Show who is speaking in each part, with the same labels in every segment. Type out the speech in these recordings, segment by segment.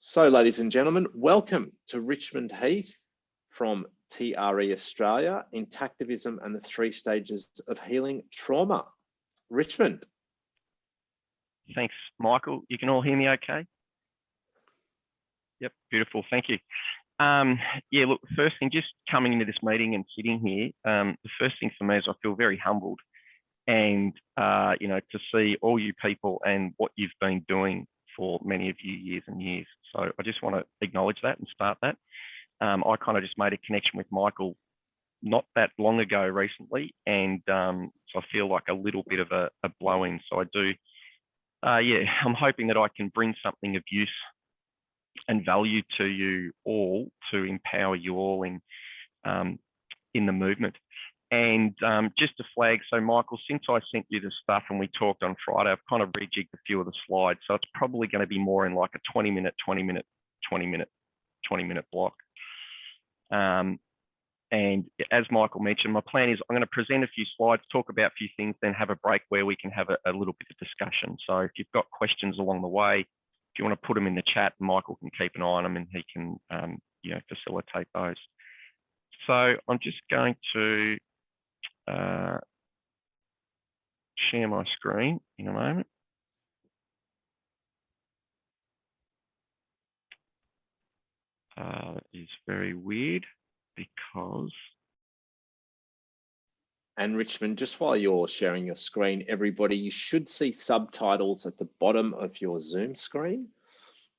Speaker 1: So, ladies and gentlemen, welcome to Richmond Heath from TRE Australia, Intactivism and the 3 stages of healing trauma. Richmond.
Speaker 2: Thanks, Michael. You can all hear me okay? Yep, beautiful, thank you. Yeah, look, the first thing, just coming into this meeting and sitting here, the first thing for me is I feel very humbled and, you know, to see all you people and what you've been doing for many of you years and years. So I just want to acknowledge that and start that. I kind of just made a connection with Michael not that long ago recently, and so I feel like a little bit of a blow-in. So I do, yeah, I'm hoping that I can bring something of use and value to you all to empower you all in the movement. And just to flag, so Michael, since I sent you the stuff and we talked on Friday, I've kind of rejigged a few of the slides. So it's probably going to be more in like a 20-minute block. And as Michael mentioned, my plan is I'm going to present a few slides, talk about a few things, then have a break where we can have a little bit of discussion. So if you've got questions along the way, if you want to put them in the chat, Michael can keep an eye on them and he can, you know, facilitate those. So I'm just going to share my screen in a moment. That is very weird because.
Speaker 1: And Richmond, just while you're sharing your screen, everybody, you should see subtitles at the bottom of your Zoom screen.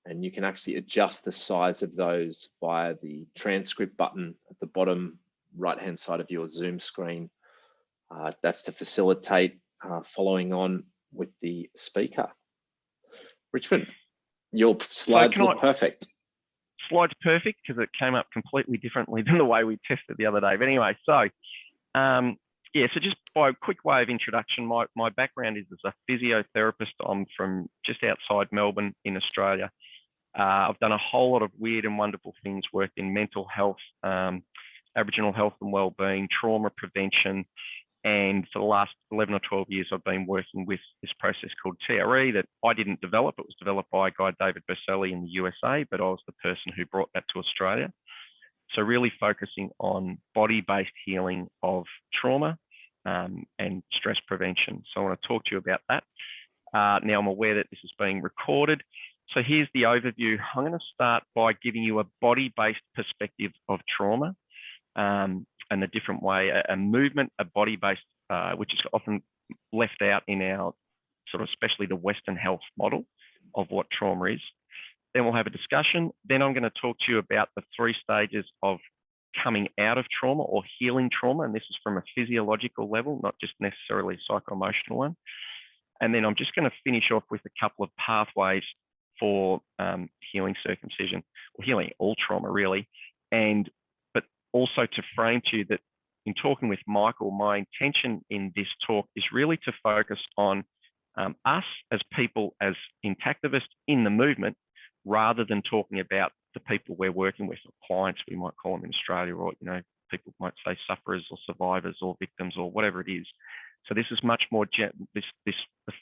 Speaker 1: And you can actually adjust the size of those via the transcript button at the bottom right-hand side of your Zoom screen. That's to facilitate following on with the speaker. Richmond, your slides look perfect.
Speaker 2: Slides perfect because it came up completely differently than the way we tested the other day. But anyway, so yeah, so just by a quick way of introduction, my background is as a physiotherapist. I'm from just outside Melbourne in Australia. I've done a whole lot of weird and wonderful things, worked in mental health, Aboriginal health and wellbeing, trauma prevention. And for the last 11 or 12 years, I've been working with this process called TRE that I didn't develop. It was developed by a guy, David Berselli in the USA, but I was the person who brought that to Australia. So really focusing on body-based healing of trauma and stress prevention. So I want to talk to you about that. Now I'm aware that this is being recorded. So here's the overview. I'm going to start by giving you a body-based perspective of trauma. And the different way, a movement, a body-based, which is often left out in our sort of, especially the Western health model of what trauma is. Then we'll have a discussion. Then I'm going to talk to you about the 3 stages of coming out of trauma or healing trauma. And this is from a physiological level, not just necessarily a psycho-emotional one. And then I'm just going to finish off with a couple of pathways for healing circumcision, or healing all trauma really. But also to frame to you that in talking with Michael, my intention in this talk is really to focus on us as people, as intactivists in the movement, rather than talking about the people we're working with, or clients, we might call them in Australia, or, you know, people might say sufferers or survivors or victims or whatever it is. So this is much more, the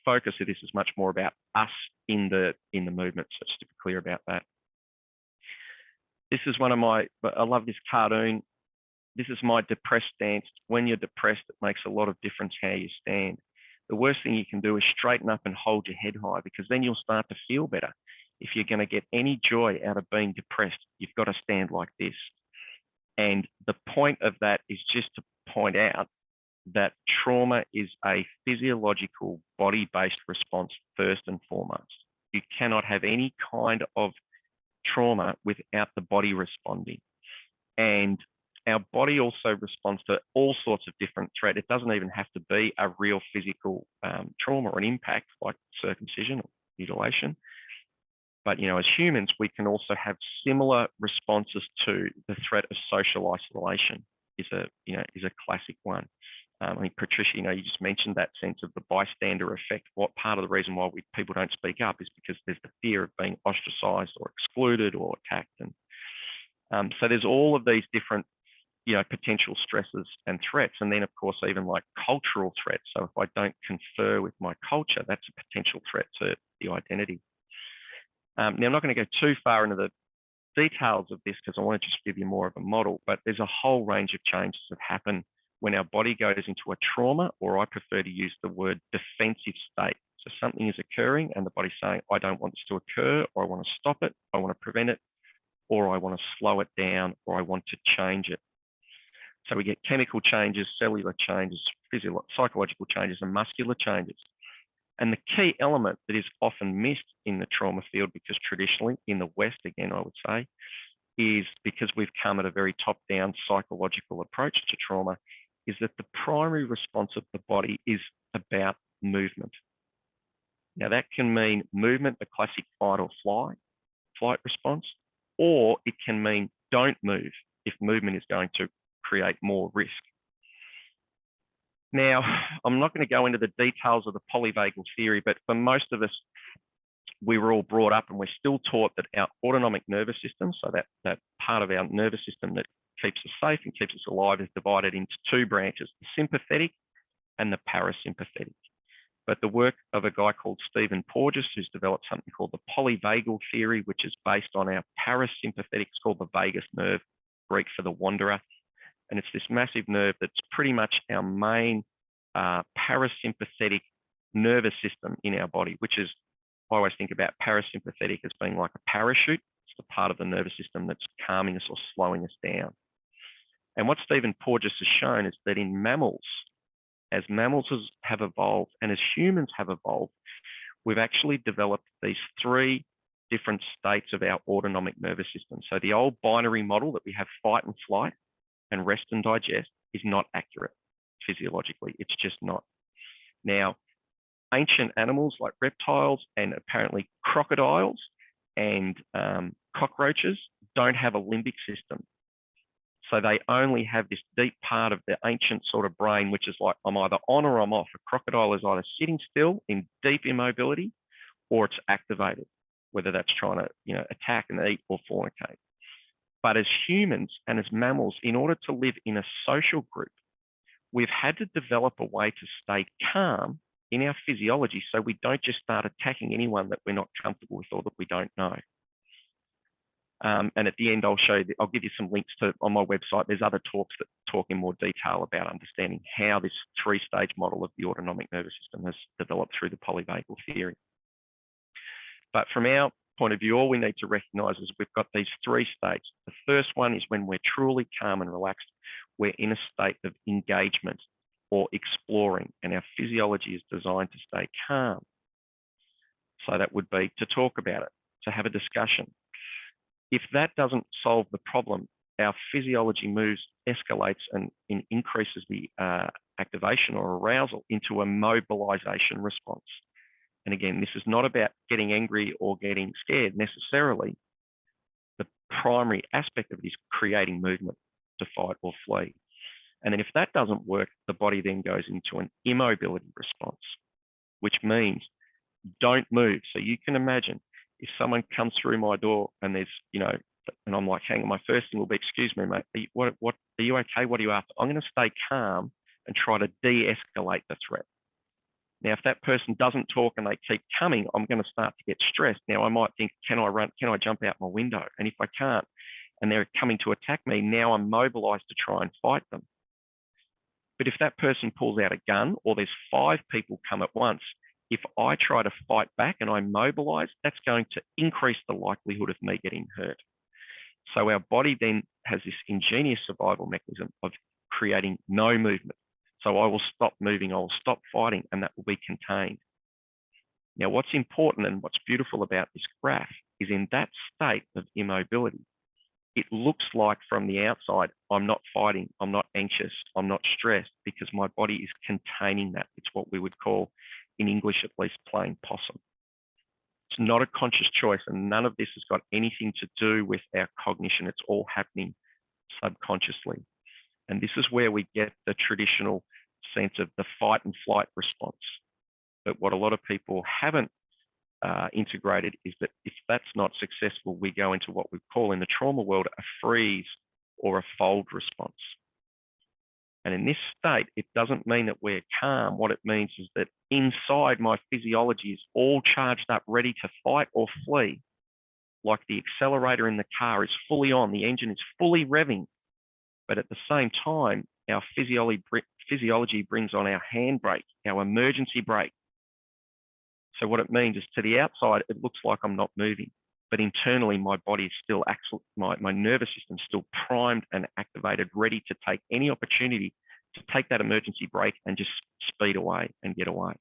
Speaker 2: focus of this is much more about us in the movement. So just to be clear about that. This is one of my, I love this cartoon. This is my depressed stance. When you're depressed, it makes a lot of difference how you stand. The worst thing you can do is straighten up and hold your head high, because then you'll start to feel better. If you're going to get any joy out of being depressed, you've got to stand like this. And the point of that is just to point out that trauma is a physiological body-based response first and foremost. You cannot have any kind of trauma without the body responding. And our body also responds to all sorts of different threats. It doesn't even have to be a real physical trauma or an impact like circumcision or mutilation. But, you know, as humans, we can also have similar responses to the threat of social isolation is a classic one. I mean, Patricia, you know, you just mentioned that sense of the bystander effect. What part of the reason why people don't speak up is because there's the fear of being ostracized or excluded or attacked. And so there's all of these different, you know, potential stresses and threats. And then, of course, even like cultural threats. So if I don't confer with my culture, that's a potential threat to the identity. Now, I'm not going to go too far into the details of this because I want to just give you more of a model, but there's a whole range of changes that happen when our body goes into a trauma, or I prefer to use the word defensive state. So something is occurring and the body's saying, I don't want this to occur, or I want to stop it, I want to prevent it, or I want to slow it down, or I want to change it. So we get chemical changes, cellular changes, psychological changes, and muscular changes. And the key element that is often missed in the trauma field, because traditionally in the West, again, I would say, is because we've come at a very top-down psychological approach to trauma, is that the primary response of the body is about movement. Now that can mean movement, the classic fight or flight response, or it can mean don't move if movement is going to create more risk. Now, I'm not going to go into the details of the polyvagal theory, but for most of us, we were all brought up and we're still taught that our autonomic nervous system, so that part of our nervous system that keeps us safe and keeps us alive, is divided into two branches, the sympathetic and the parasympathetic. But the work of a guy called Stephen Porges, who's developed something called the polyvagal theory, which is based on our parasympathetic, it's called the vagus nerve, Greek for the wanderer. And it's this massive nerve that's pretty much our main parasympathetic nervous system in our body, which is, I always think about parasympathetic as being like a parachute. It's the part of the nervous system that's calming us or slowing us down. And what Stephen Porges has shown is that in mammals, as mammals have evolved and as humans have evolved, we've actually developed these three different states of our autonomic nervous system. So the old binary model that we have, fight and flight and rest and digest, is not accurate physiologically. It's just not. Now, ancient animals like reptiles and apparently crocodiles and cockroaches don't have a limbic system. So they only have this deep part of the ancient sort of brain, which is like, I'm either on or I'm off. A crocodile is either sitting still in deep immobility, or it's activated, whether that's trying to, attack and eat or fornicate. But as humans and as mammals, in order to live in a social group, we've had to develop a way to stay calm in our physiology so we don't just start attacking anyone that we're not comfortable with or that we don't know. And at the end, I'll give you some links on my website. There's other talks that talk in more detail about understanding how this three-stage model of the autonomic nervous system has developed through the polyvagal theory. But from our point of view, all we need to recognize is we've got these three states. The first one is when we're truly calm and relaxed. We're in a state of engagement or exploring, and our physiology is designed to stay calm. So that would be to talk about it, to have a discussion. If that doesn't solve the problem, our physiology moves, escalates, and increases the activation or arousal into a mobilization response. And again, this is not about getting angry or getting scared necessarily. The primary aspect of it is creating movement to fight or flee. And then if that doesn't work, the body then goes into an immobility response, which means don't move. So you can imagine if someone comes through my door and there's, and I'm like, hang on, my first thing will be, excuse me, mate, are you okay? What are you after? I'm going to stay calm and try to de-escalate the threat. Now, if that person doesn't talk and they keep coming, I'm going to start to get stressed. Now, I might think, can I jump out my window? And if I can't, and they're coming to attack me, now I'm mobilized to try and fight them. But if that person pulls out a gun or there's 5 people come at once, if I try to fight back and I mobilize, that's going to increase the likelihood of me getting hurt. So our body then has this ingenious survival mechanism of creating no movement. So I will stop moving, I will stop fighting, and that will be contained. Now, what's important and what's beautiful about this graph is in that state of immobility, it looks like from the outside, I'm not fighting, I'm not anxious, I'm not stressed, because my body is containing that. It's what we would call, in English at least, playing possum. It's not a conscious choice, and none of this has got anything to do with our cognition. It's all happening subconsciously. And this is where we get the traditional sense of the fight and flight response. But what a lot of people haven't integrated is that if that's not successful, we go into what we call in the trauma world a freeze or a fold response. And in this state, it doesn't mean that we're calm. What it means is that inside my physiology is all charged up, ready to fight or flee. like the accelerator in the car is fully on, the engine is fully revving, but at the same time, our physiology brings on our handbrake, our emergency brake. So what it means is, to the outside, it looks like I'm not moving, but internally my body is still, my nervous system is still primed and activated, ready to take any opportunity to take that emergency brake and just speed away and get away.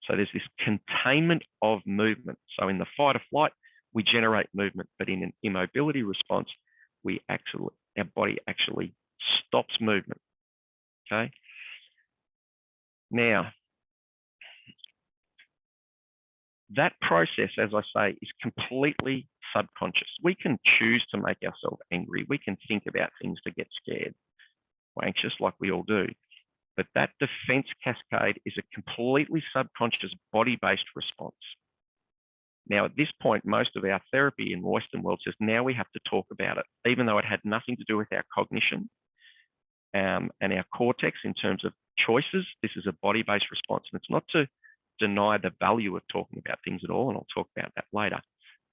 Speaker 2: So there's this containment of movement. So in the fight or flight, we generate movement, but in an immobility response, our body actually stops movement. Okay. Now, that process, as I say, is completely subconscious. We can choose to make ourselves angry. We can think about things to get scared or anxious, like we all do. But that defense cascade is a completely subconscious body-based response. Now, at this point, most of our therapy in the Western world says now we have to talk about it, even though it had nothing to do with our cognition and our cortex in terms of choices. This is a body-based response, and it's not to deny the value of talking about things at all, and I'll talk about that later.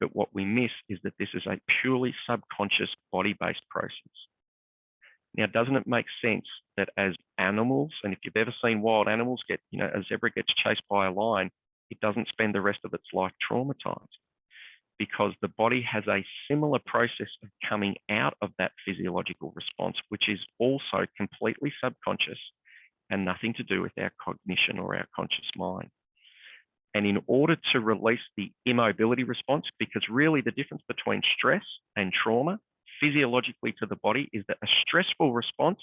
Speaker 2: But what we miss is that this is a purely subconscious body-based process. Now, doesn't it make sense that as animals, and if you've ever seen wild animals get, a zebra gets chased by a lion, it doesn't spend the rest of its life traumatized, because the body has a similar process of coming out of that physiological response, which is also completely subconscious and nothing to do with our cognition or our conscious mind. And in order to release the immobility response, because really the difference between stress and trauma physiologically to the body is that a stressful response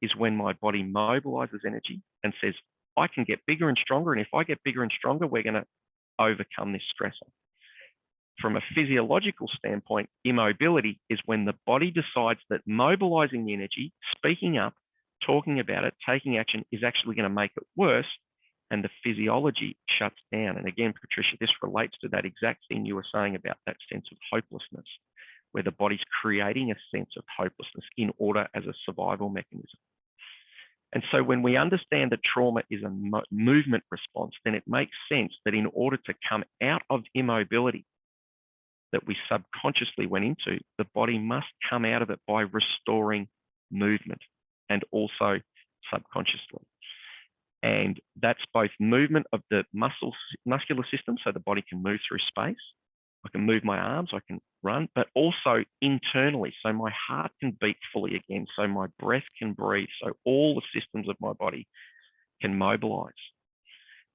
Speaker 2: is when my body mobilizes energy and says, I can get bigger and stronger. And if I get bigger and stronger, we're going to overcome this stressor. From a physiological standpoint, immobility is when the body decides that mobilizing the energy, speaking up, talking about it, taking action is actually going to make it worse, and the physiology shuts down. And again, Patricia, this relates to that exact thing you were saying about that sense of hopelessness, where the body's creating a sense of hopelessness in order as a survival mechanism. And so when we understand that trauma is a movement response, then it makes sense that in order to come out of immobility that we subconsciously went into, the body must come out of it by restoring movement, and also subconsciously. And that's both movement of the muscular system, so the body can move through space. I can move my arms, I can run, but also internally, so my heart can beat fully again, so my breath can breathe, so all the systems of my body can mobilize.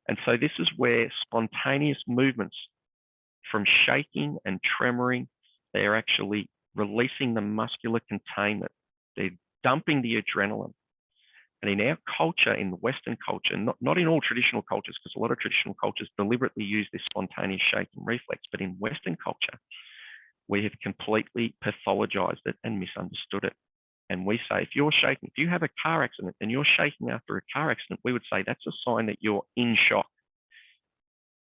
Speaker 2: And so this is where spontaneous movements from shaking and tremoring, they're actually releasing the muscular containment. They're dumping the adrenaline. And in our culture, in the Western culture, not in all traditional cultures, because a lot of traditional cultures deliberately use this spontaneous shaking reflex, but in Western culture, we have completely pathologized it and misunderstood it. And we say, if you're shaking, if you have a car accident and you're shaking after a car accident, we would say that's a sign that you're in shock.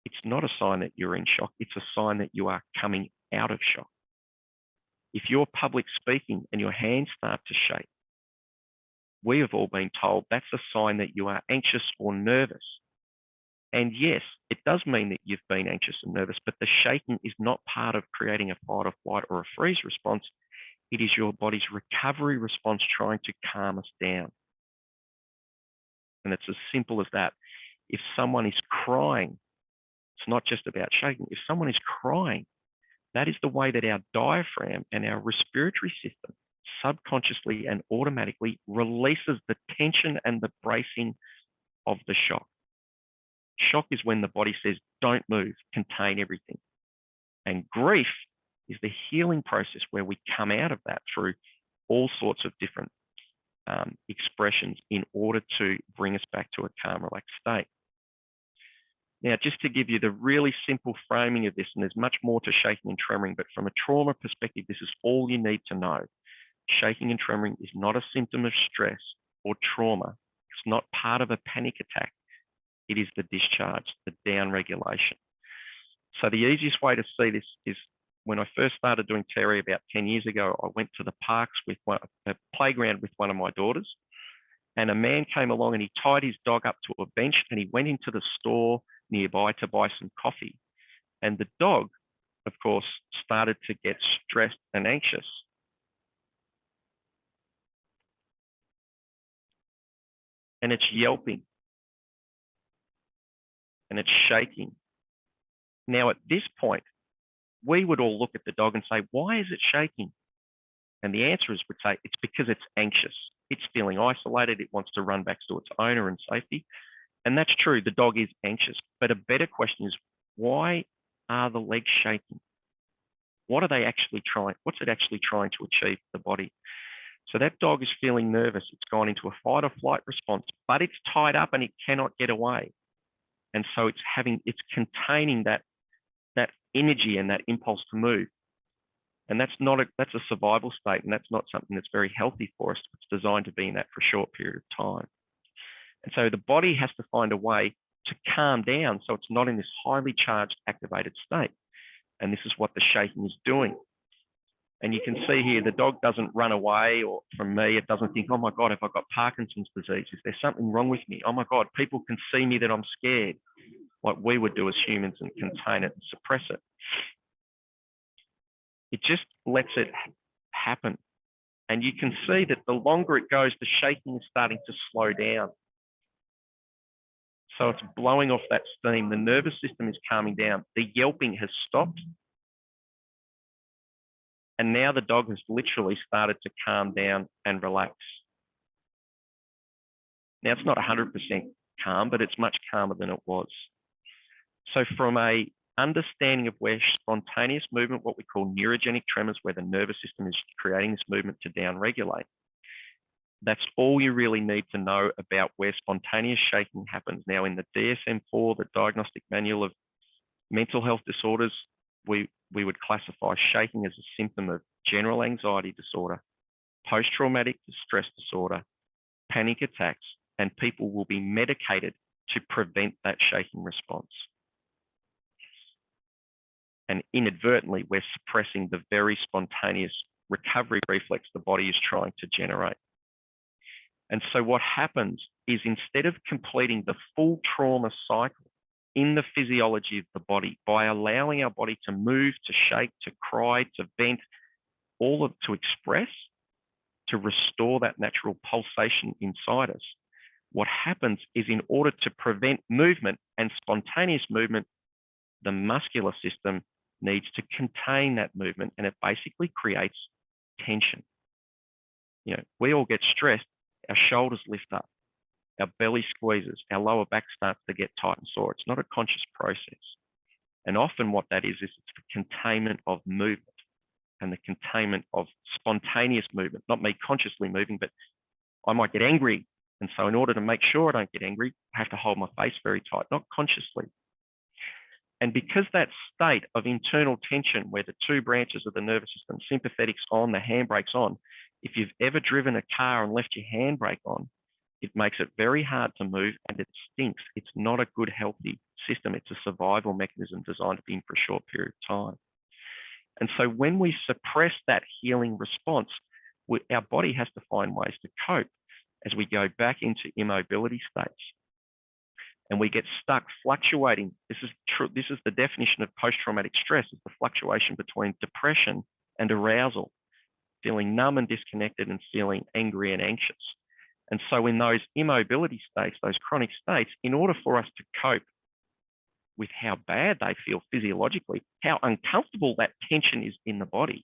Speaker 2: It's not a sign that you're in shock. It's a sign that you are coming out of shock. If you're public speaking and your hands start to shake, we have all been told that's a sign that you are anxious or nervous. And yes, it does mean that you've been anxious and nervous, but the shaking is not part of creating a fight or flight or a freeze response. It is your body's recovery response trying to calm us down. And it's as simple as that. If someone is crying, it's not just about shaking. If someone is crying, that is the way that our diaphragm and our respiratory system subconsciously and automatically releases the tension and the bracing of the shock. Shock is when the body says, don't move, contain everything. And grief is the healing process where we come out of that through all sorts of different expressions in order to bring us back to a calm, relaxed state. Now, just to give you the really simple framing of this, and there's much more to shaking and tremoring, but from a trauma perspective, this is all you need to know. Shaking and tremoring is not a symptom of stress or trauma. It's not part of a panic attack. It is the discharge, the down-regulation. So the easiest way to see this is when I first started doing TRE about 10 years ago, I went to the parks with a playground with one of my daughters, and a man came along and he tied his dog up to a bench and he went into the store nearby to buy some coffee. And the dog, of course, started to get stressed and anxious. And it's yelping. And it's shaking. Now, at this point, we would all look at the dog and say, why is it shaking? And the answer is, would say, it's because it's anxious. It's feeling isolated. It wants to run back to its owner in safety. And that's true. The dog is anxious. But a better question is, why are the legs shaking? What are they actually trying? What's it actually trying to achieve for the body? So that dog is feeling nervous. It's gone into a fight or flight response, but it's tied up and it cannot get away. And so it's containing that energy and that impulse to move. And that's a survival state, and that's not something that's very healthy for us. It's designed to be in that for a short period of time. And so the body has to find a way to calm down so it's not in this highly charged, activated state. And this is what the shaking is doing. And you can see here, the dog doesn't run away, or from me, it doesn't think, oh my God, have I got Parkinson's disease? Is there something wrong with me? Oh my God, people can see me that I'm scared. What we would do as humans and contain it and suppress it. It just lets it happen. And you can see that the longer it goes, the shaking is starting to slow down. So it's blowing off that steam. The nervous system is calming down. The yelping has stopped. And now the dog has literally started to calm down and relax. Now it's not 100% calm, but it's much calmer than it was. So from a understanding of where spontaneous movement, what we call neurogenic tremors, where the nervous system is creating this movement to downregulate, that's all you really need to know about where spontaneous shaking happens. Now in the DSM-4, the Diagnostic Manual of Mental Health Disorders, we would classify shaking as a symptom of general anxiety disorder, post-traumatic stress disorder, panic attacks, and people will be medicated to prevent that shaking response. And inadvertently, we're suppressing the very spontaneous recovery reflex the body is trying to generate. And so what happens is, instead of completing the full trauma cycle in the physiology of the body by allowing our body to move, to shake, to cry, to vent, to express, to restore that natural pulsation inside us, what happens is, in order to prevent movement and spontaneous movement, the muscular system needs to contain that movement, and it basically creates tension. You know, we all get stressed, our shoulders lift up, our belly squeezes, our lower back starts to get tight and sore. It's not a conscious process. And often what that is it's the containment of movement and the containment of spontaneous movement, not me consciously moving, but I might get angry. And so in order to make sure I don't get angry, I have to hold my face very tight, not consciously. And because that state of internal tension, where the two branches of the nervous system, sympathetics on, the handbrake's on, if you've ever driven a car and left your handbrake on, it makes it very hard to move, and it stinks. It's not a good, healthy system. It's a survival mechanism designed to be in for a short period of time. And so when we suppress that healing response, our body has to find ways to cope as we go back into immobility states. And we get stuck fluctuating. This is the definition of post-traumatic stress, is the fluctuation between depression and arousal, feeling numb and disconnected and feeling angry and anxious. And so in those immobility states, those chronic states, in order for us to cope with how bad they feel physiologically, how uncomfortable that tension is in the body,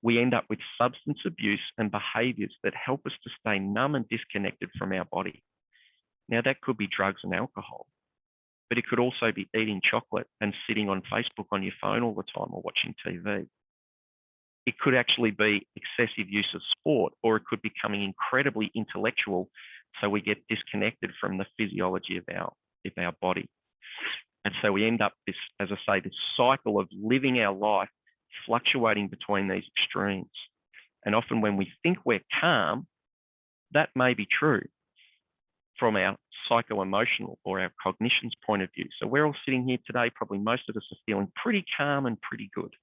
Speaker 2: we end up with substance abuse and behaviors that help us to stay numb and disconnected from our body. Now, that could be drugs and alcohol, but it could also be eating chocolate and sitting on Facebook on your phone all the time, or watching TV. It could actually be excessive use of sport, or it could be becoming incredibly intellectual, so we get disconnected from the physiology of our body. And so we end up this, as I say, this cycle of living our life fluctuating between these extremes. And often when we think we're calm, that may be true from our psycho-emotional or our cognition's point of view. So we're all sitting here today, probably most of us are feeling pretty calm and pretty good.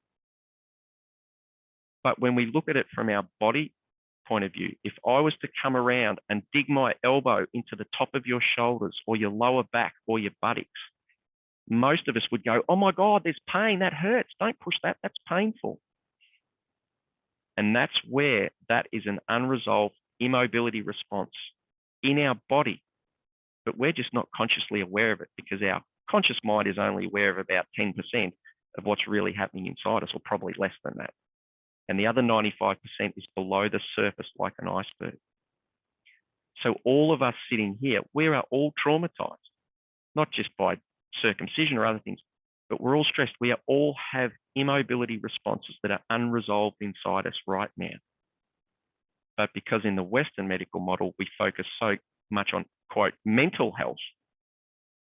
Speaker 2: But when we look at it from our body point of view, if I was to come around and dig my elbow into the top of your shoulders or your lower back or your buttocks, most of us would go, oh my God, there's pain, that hurts, don't push that, that's painful. And that's where that is an unresolved immobility response in our body, but we're just not consciously aware of it because our conscious mind is only aware of about 10% of what's really happening inside us, or probably less than that. And the other 95% is below the surface like an iceberg. So all of us sitting here, we are all traumatized, not just by circumcision or other things, but we're all stressed. We all have immobility responses that are unresolved inside us right now. But because in the Western medical model, we focus so much on, quote, mental health,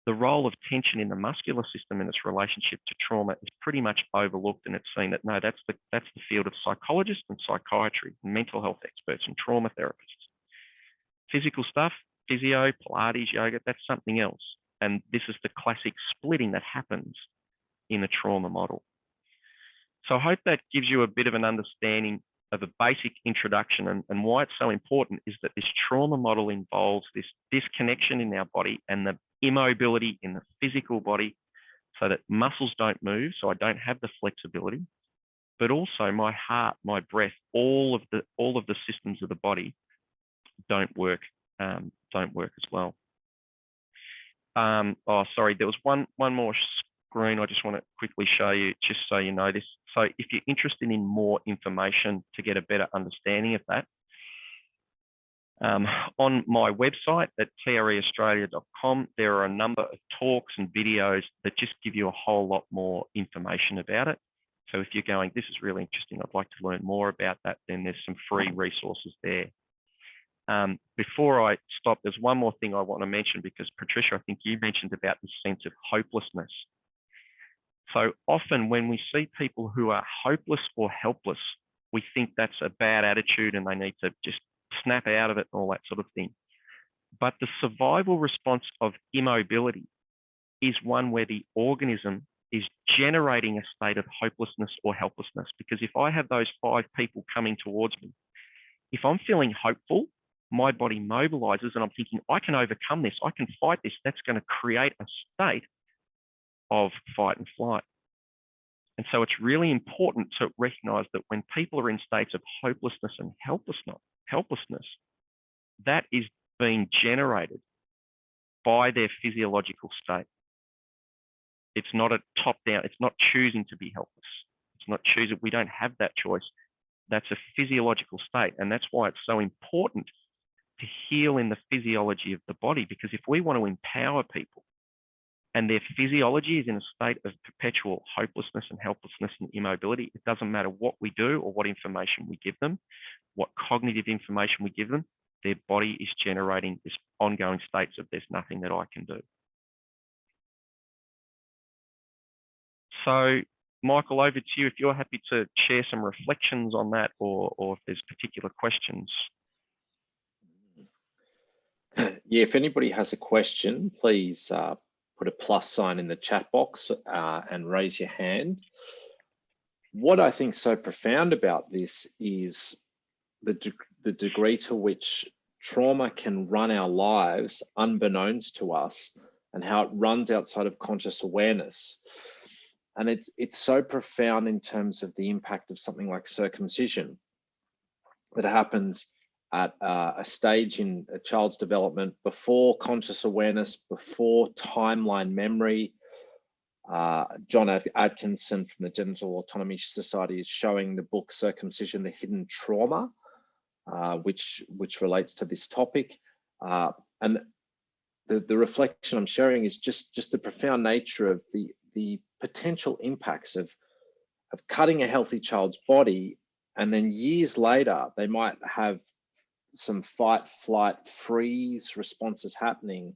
Speaker 2: the role of tension in the muscular system in its relationship to trauma is pretty much overlooked, and it's seen that, no, that's the field of psychologists and psychiatry, and mental health experts and trauma therapists. Physical stuff, physio, Pilates, yoga, that's something else. And this is the classic splitting that happens in the trauma model. So I hope that gives you a bit of an understanding of a basic introduction, and why it's so important is that this trauma model involves this disconnection in our body and the immobility in the physical body, so that muscles don't move, so I don't have the flexibility, but also my heart, my breath, all of the systems of the body don't work as well. Oh, sorry, there was one more screen I just want to quickly show you, just so you know this. So if you're interested in more information to get a better understanding of that, on my website at treaustralia.com, there are a number of talks and videos that just give you a whole lot more information about it. So if you're going, this is really interesting, I'd like to learn more about that, then there's some free resources there. Before I stop, there's one more thing I want to mention, because Patricia, I think you mentioned about the sense of hopelessness. So often when we see people who are hopeless or helpless, we think that's a bad attitude and they need to just snap out of it and all that sort of thing. But the survival response of immobility is one where the organism is generating a state of hopelessness or helplessness. Because if I have those 5 people coming towards me, if I'm feeling hopeful, my body mobilizes and I'm thinking, I can overcome this, I can fight this. That's going to create a state of fight and flight. And so it's really important to recognize that when people are in states of hopelessness and helplessness, that is being generated by their physiological state. It's not a top-down, it's not choosing to be helpless. It's not choosing, we don't have that choice. That's a physiological state. And that's why it's so important to heal in the physiology of the body, because if we want to empower people and their physiology is in a state of perpetual hopelessness and helplessness and immobility, it doesn't matter what we do or what information we give them, what cognitive information we give them, their body is generating this ongoing states of there's nothing that I can do. So Michael, over to you if you're happy to share some reflections on that, or if there's particular questions.
Speaker 1: Yeah, if anybody has a question, please put a plus sign in the chat box and raise your hand. What I think is so profound about this is the degree to which trauma can run our lives unbeknownst to us, and how it runs outside of conscious awareness. And it's so profound in terms of the impact of something like circumcision that happens at a stage in a child's development before conscious awareness, before timeline memory. John Atkinson from the Genital Autonomy Society is showing the book Circumcision, the Hidden Trauma, which relates to this topic. And the reflection I'm sharing is just the profound nature of the potential impacts of cutting a healthy child's body, and then years later they might have some fight, flight, freeze responses happening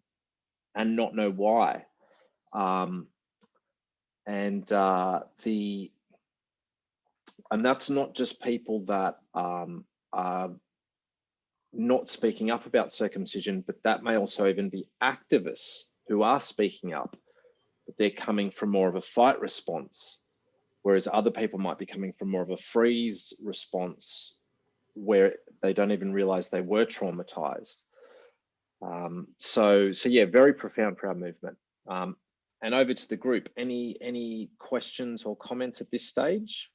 Speaker 1: and not know why. And that's not just people that are not speaking up about circumcision, but that may also even be activists who are speaking up, but they're coming from more of a fight response, whereas other people might be coming from more of a freeze response where they don't even realize they were traumatized. So yeah, very profound for our movement. And over to the group. Any questions or comments at this stage?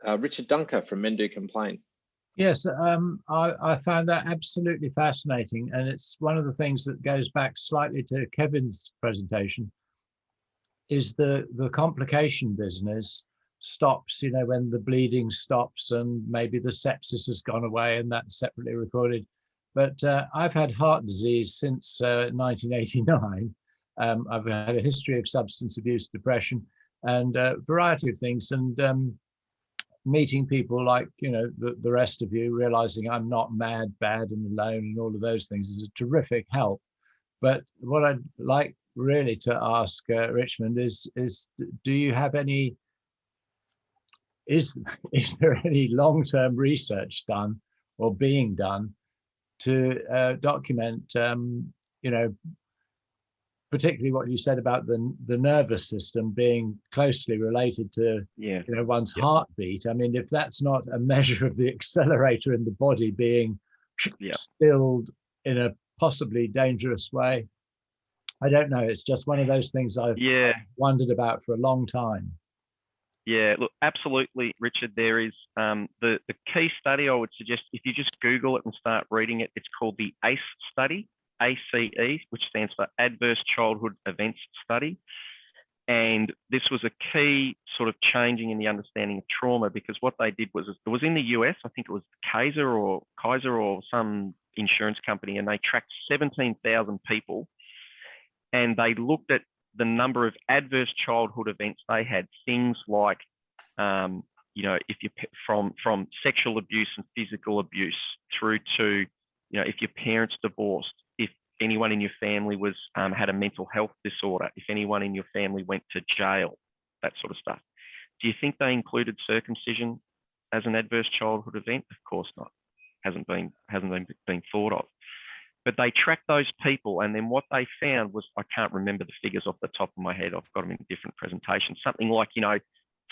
Speaker 1: Richard Dunker from Men Do Complain.
Speaker 3: Yes, I found that absolutely fascinating, and it's one of the things that goes back slightly to Kevin's presentation, is the complication business stops, you know, when the bleeding stops and maybe the sepsis has gone away, and that's separately recorded. But I've had heart disease since 1989. I've had a history of substance abuse, depression, and a variety of things. And meeting people like, you know, the rest of you, realizing I'm not mad, bad, and alone, and all of those things is a terrific help. But what I'd like really to ask Richmond is do you have any? Is there any long-term research done or being done to document, you know, particularly what you said about the nervous system being closely related to, you know, one's heartbeat? I mean, if that's not a measure of the accelerator in the body being stilled in a possibly dangerous way, I don't know. It's just one of those things I've wondered about for a long time.
Speaker 2: Yeah, look, absolutely, Richard. There is the key study I would suggest, if you just Google it and start reading it, it's called the ACE study, ACE, which stands for Adverse Childhood Events Study. And this was a key sort of changing in the understanding of trauma, because what they did was, it was in the US, I think it was Kaiser or some insurance company, and they tracked 17,000 people, and they looked at the number of adverse childhood events they had, things like, you know, if you from sexual abuse and physical abuse through to, you know, if your parents divorced, if anyone in your family was had a mental health disorder, if anyone in your family went to jail, that sort of stuff. Do you think they included circumcision as an adverse childhood event? Of course not. Hasn't been thought of. But they tracked those people, and then what they found was, I can't remember the figures off the top of my head, I've got them in different presentations, something like, you know,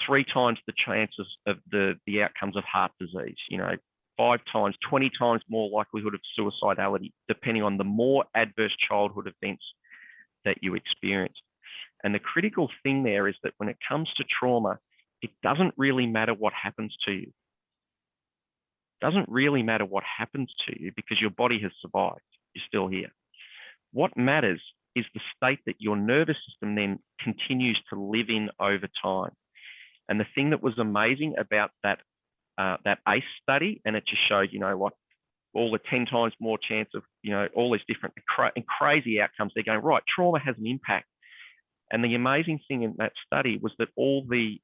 Speaker 2: 3 times the chances of the outcomes of heart disease, you know, 5 times, 20 times more likelihood of suicidality, depending on the more adverse childhood events that you experienced. And the critical thing there is that when it comes to trauma, it doesn't really matter what happens to you. It doesn't really matter what happens to you, because your body has survived. You're still here. What matters is the state that your nervous system then continues to live in over time. And the thing that was amazing about that ACE study, and it just showed, you know, what all the 10 times more chance of, you know, all these different and crazy outcomes. They're going, right, trauma has an impact. And the amazing thing in that study was that all the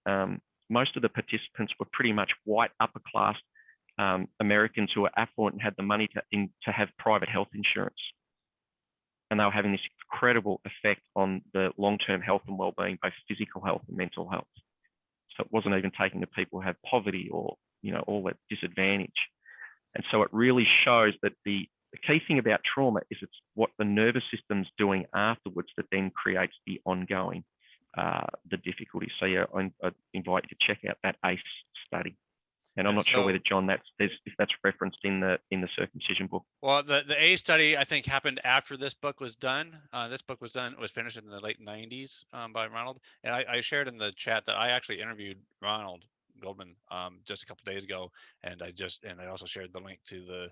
Speaker 2: most of the participants were pretty much white upper class Americans who were affluent and had the money to have private health insurance. And they were having this incredible effect on the long-term health and well-being, both physical health and mental health. So it wasn't even taking the people who had poverty or, you know, all that disadvantage. And so it really shows that the key thing about trauma is it's what the nervous system's doing afterwards that then creates the ongoing, the difficulty. So yeah, I invite you to check out that ACE study. And I'm not sure whether, John, if that's referenced in the circumcision book.
Speaker 4: Well, the A study, I think, happened after this book was done. This book was finished in the late 90s by Ronald. And I shared in the chat that I actually interviewed Ronald Goldman just a couple of days ago, and I also shared the link to the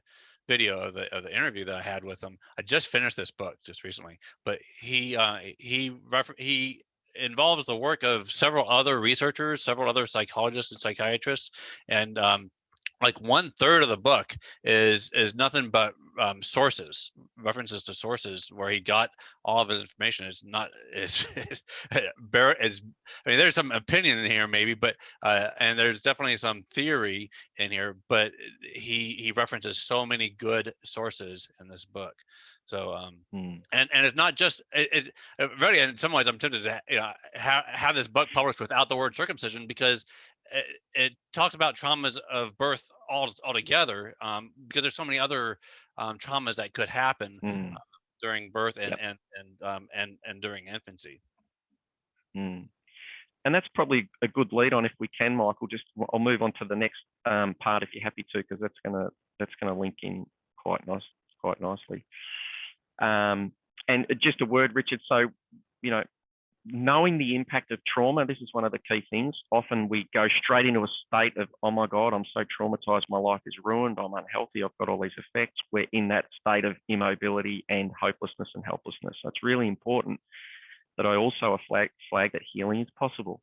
Speaker 4: video of the interview that I had with him. I just finished this book just recently, but he involves the work of several other researchers, several other psychologists and psychiatrists, and like 1/3 of the book is nothing but references to sources where he got all of his information. It's not I mean, there's some opinion in here maybe, but and there's definitely some theory in here, but he references so many good sources in this book. So and it's not just really, in some ways I'm tempted to have this book published without the word circumcision, because it talks about traumas of birth altogether, because there's so many other traumas that could happen during birth and during infancy.
Speaker 2: And that's probably a good lead on, if we can, Michael. I'll move on to the next part if you're happy to, because that's gonna link in quite nicely. And just a word, Richard. So, you know, knowing the impact of trauma, this is one of the key things. Often we go straight into a state of, oh my God, I'm so traumatized, my life is ruined, I'm unhealthy, I've got all these effects. We're in that state of immobility and hopelessness and helplessness. So it's really important that I also flag that healing is possible.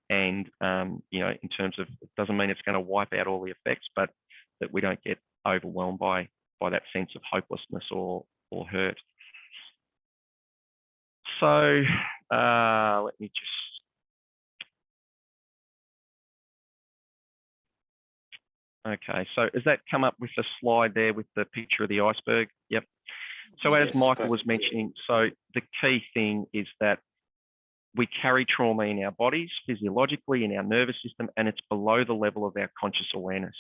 Speaker 2: And, in terms of, it doesn't mean it's going to wipe out all the effects, but that we don't get overwhelmed by that sense of hopelessness or hurt. So let me just, okay, so has that come up with the slide there with the picture of the iceberg? Yep. So as Michael was mentioning, so the key thing is that we carry trauma in our bodies, physiologically, in our nervous system, and it's below the level of our conscious awareness.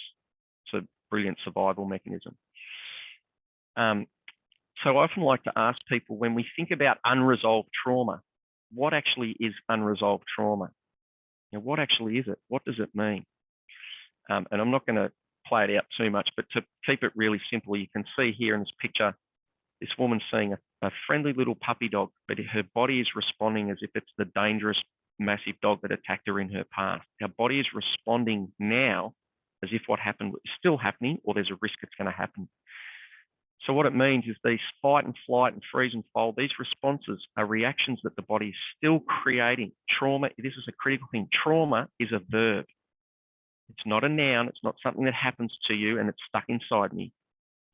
Speaker 2: It's a brilliant survival mechanism. So I often like to ask people, when we think about unresolved trauma, what actually is unresolved trauma? What actually is it? What does it mean? And I'm not going to play it out too much, but to keep it really simple, you can see here in this picture, this woman seeing a friendly little puppy dog, but her body is responding as if it's the dangerous, massive dog that attacked her in her past. Our body is responding now as if what happened is still happening, or there's a risk it's going to happen. So what it means is these fight and flight and freeze and fold, these responses are reactions that the body is still creating. Trauma, this is a critical thing. Trauma is a verb. It's not a noun. It's not something that happens to you and it's stuck inside me.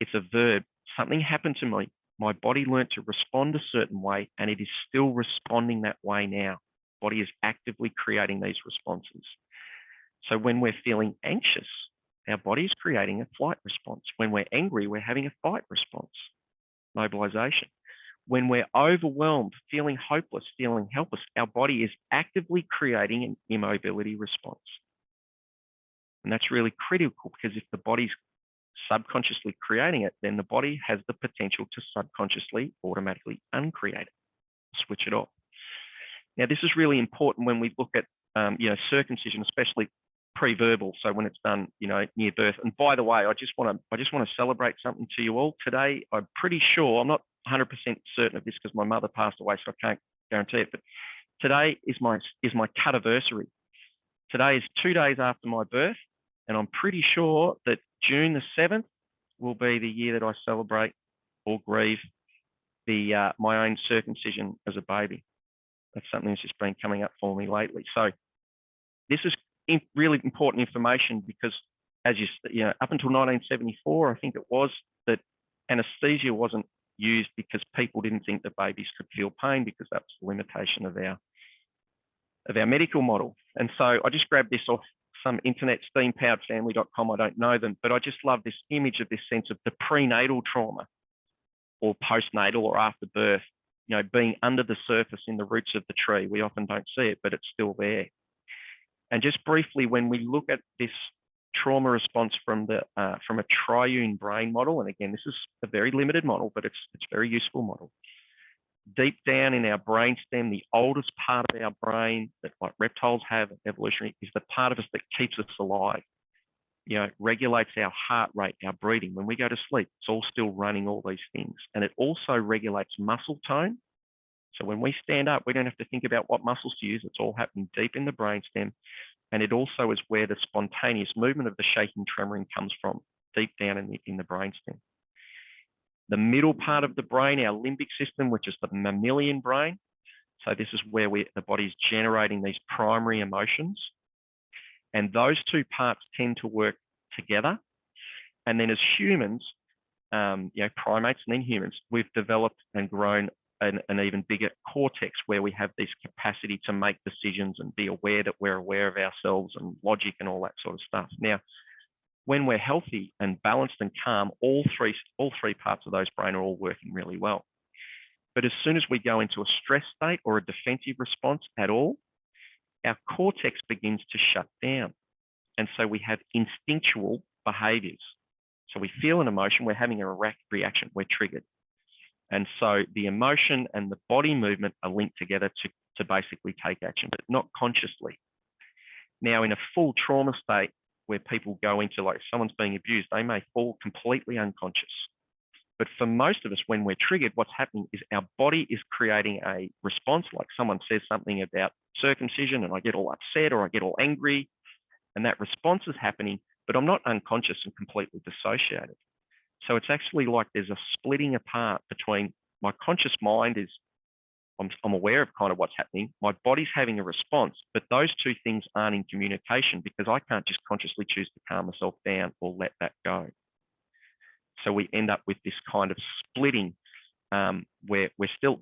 Speaker 2: It's a verb. Something happened to me. My body learned to respond a certain way, and it is still responding that way now. Body is actively creating these responses. So when we're feeling anxious, our body is creating a flight response. When we're angry, we're having a fight response, mobilization. When we're overwhelmed, feeling hopeless, feeling helpless, our body is actively creating an immobility response. And that's really critical, because if the body's subconsciously creating it, then the body has the potential to subconsciously automatically uncreate it, switch it off. Now, this is really important when we look at circumcision, especially pre-verbal, so when it's done near birth. And by the way, I just want to celebrate something to you all today. I'm pretty sure, I'm not 100% certain of this because my mother passed away, so I can't guarantee it, but today is my cutiversary. Today is 2 days after my birth, and I'm pretty sure that June the 7th will be the year that I celebrate or grieve my own circumcision as a baby. That's something that's just been coming up for me lately. So this is really important information, because as up until 1974, I think it was, that anesthesia wasn't used because people didn't think that babies could feel pain, because that was the limitation of our medical model. And so I just grabbed this off some internet, steampoweredfamily.com. I don't know them, but I just love this image of this sense of the prenatal trauma or postnatal or after birth, being under the surface in the roots of the tree. We often don't see it, but it's still there. And just briefly, when we look at this trauma response from a triune brain model, and again, this is a very limited model, but it's a very useful model. Deep down in our brainstem, the oldest part of our brain that, like reptiles have, evolutionary, is the part of us that keeps us alive. Regulates our heart rate, our breathing. When we go to sleep, it's all still running all these things. And it also regulates muscle tone. So when we stand up, we don't have to think about what muscles to use. It's all happening deep in the brainstem. And it also is where the spontaneous movement of the shaking, tremoring comes from, deep down in the brainstem. The middle part of the brain, our limbic system, which is the mammalian brain. So this is where the body's generating these primary emotions. And those two parts tend to work together. And then as humans, primates and then humans, we've developed and grown an even bigger cortex, where we have this capacity to make decisions and be aware that we're aware of ourselves and logic and all that sort of stuff. Now, when we're healthy and balanced and calm, all three parts of those brain are all working really well. But as soon as we go into a stress state or a defensive response at all, our cortex begins to shut down. And so we have instinctual behaviors. So we feel an emotion, we're having a reaction, we're triggered. And so the emotion and the body movement are linked together to basically take action, but not consciously. Now, in a full trauma state, where people go into, like, someone's being abused, they may fall completely unconscious. But for most of us, when we're triggered, what's happening is our body is creating a response. Like someone says something about circumcision and I get all upset or I get all angry, and that response is happening, but I'm not unconscious and completely dissociated. So it's actually like there's a splitting apart between my conscious mind is, I'm aware of kind of what's happening. My body's having a response, but those two things aren't in communication because I can't just consciously choose to calm myself down or let that go. So we end up with this kind of splitting where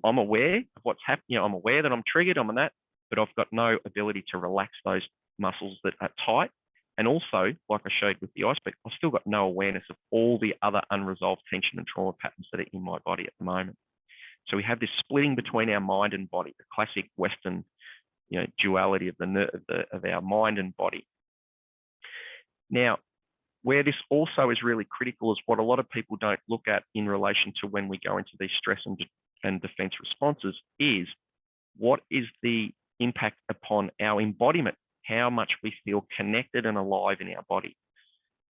Speaker 2: I'm aware of what's happening. I'm aware that I'm triggered, I'm on that, but I've got no ability to relax those muscles that are tight. And also, like I showed with the iceberg, I've still got no awareness of all the other unresolved tension and trauma patterns that are in my body at the moment. So we have this splitting between our mind and body, the classic Western, duality of our mind and body. Now, where this also is really critical is what a lot of people don't look at in relation to when we go into these stress and defense responses is what is the impact upon our embodiment, how much we feel connected and alive in our body.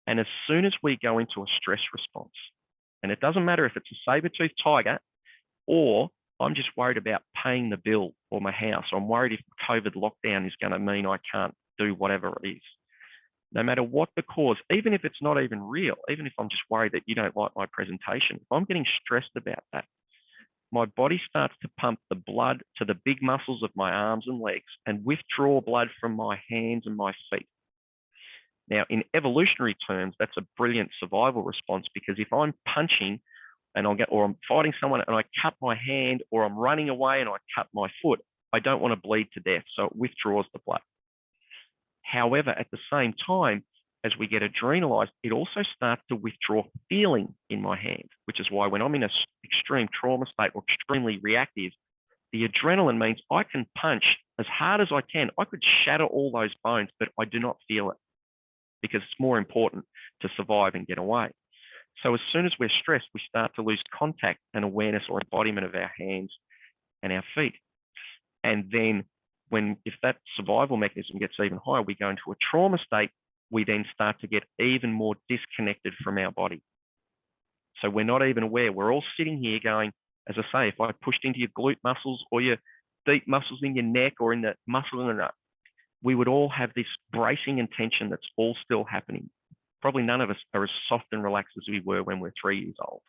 Speaker 2: And as soon as we go into a stress response, and it doesn't matter if it's a saber-toothed tiger or I'm just worried about paying the bill or my house, or I'm worried if COVID lockdown is going to mean I can't do whatever it is. No matter what the cause, even if it's not even real, even if I'm just worried that you don't like my presentation, if I'm getting stressed about that, my body starts to pump the blood to the big muscles of my arms and legs and withdraw blood from my hands and my feet. Now, in evolutionary terms, that's a brilliant survival response because if I'm punching and or I'm fighting someone and I cut my hand, or I'm running away and I cut my foot, I don't want to bleed to death, so it withdraws the blood. However, at the same time, as we get adrenalized, it also starts to withdraw feeling in my hand, which is why when I'm in an extreme trauma state or extremely reactive, the adrenaline means I can punch as hard as I can. I could shatter all those bones, but I do not feel it because it's more important to survive and get away. So as soon as we're stressed, we start to lose contact and awareness or embodiment of our hands and our feet. And then if that survival mechanism gets even higher, we go into a trauma state, we then start to get even more disconnected from our body. So we're not even aware. We're all sitting here going, as I say, if I pushed into your glute muscles or your deep muscles in your neck or in the muscle in the nut, we would all have this bracing and tension that's all still happening. Probably none of us are as soft and relaxed as we were when we're 3 years old.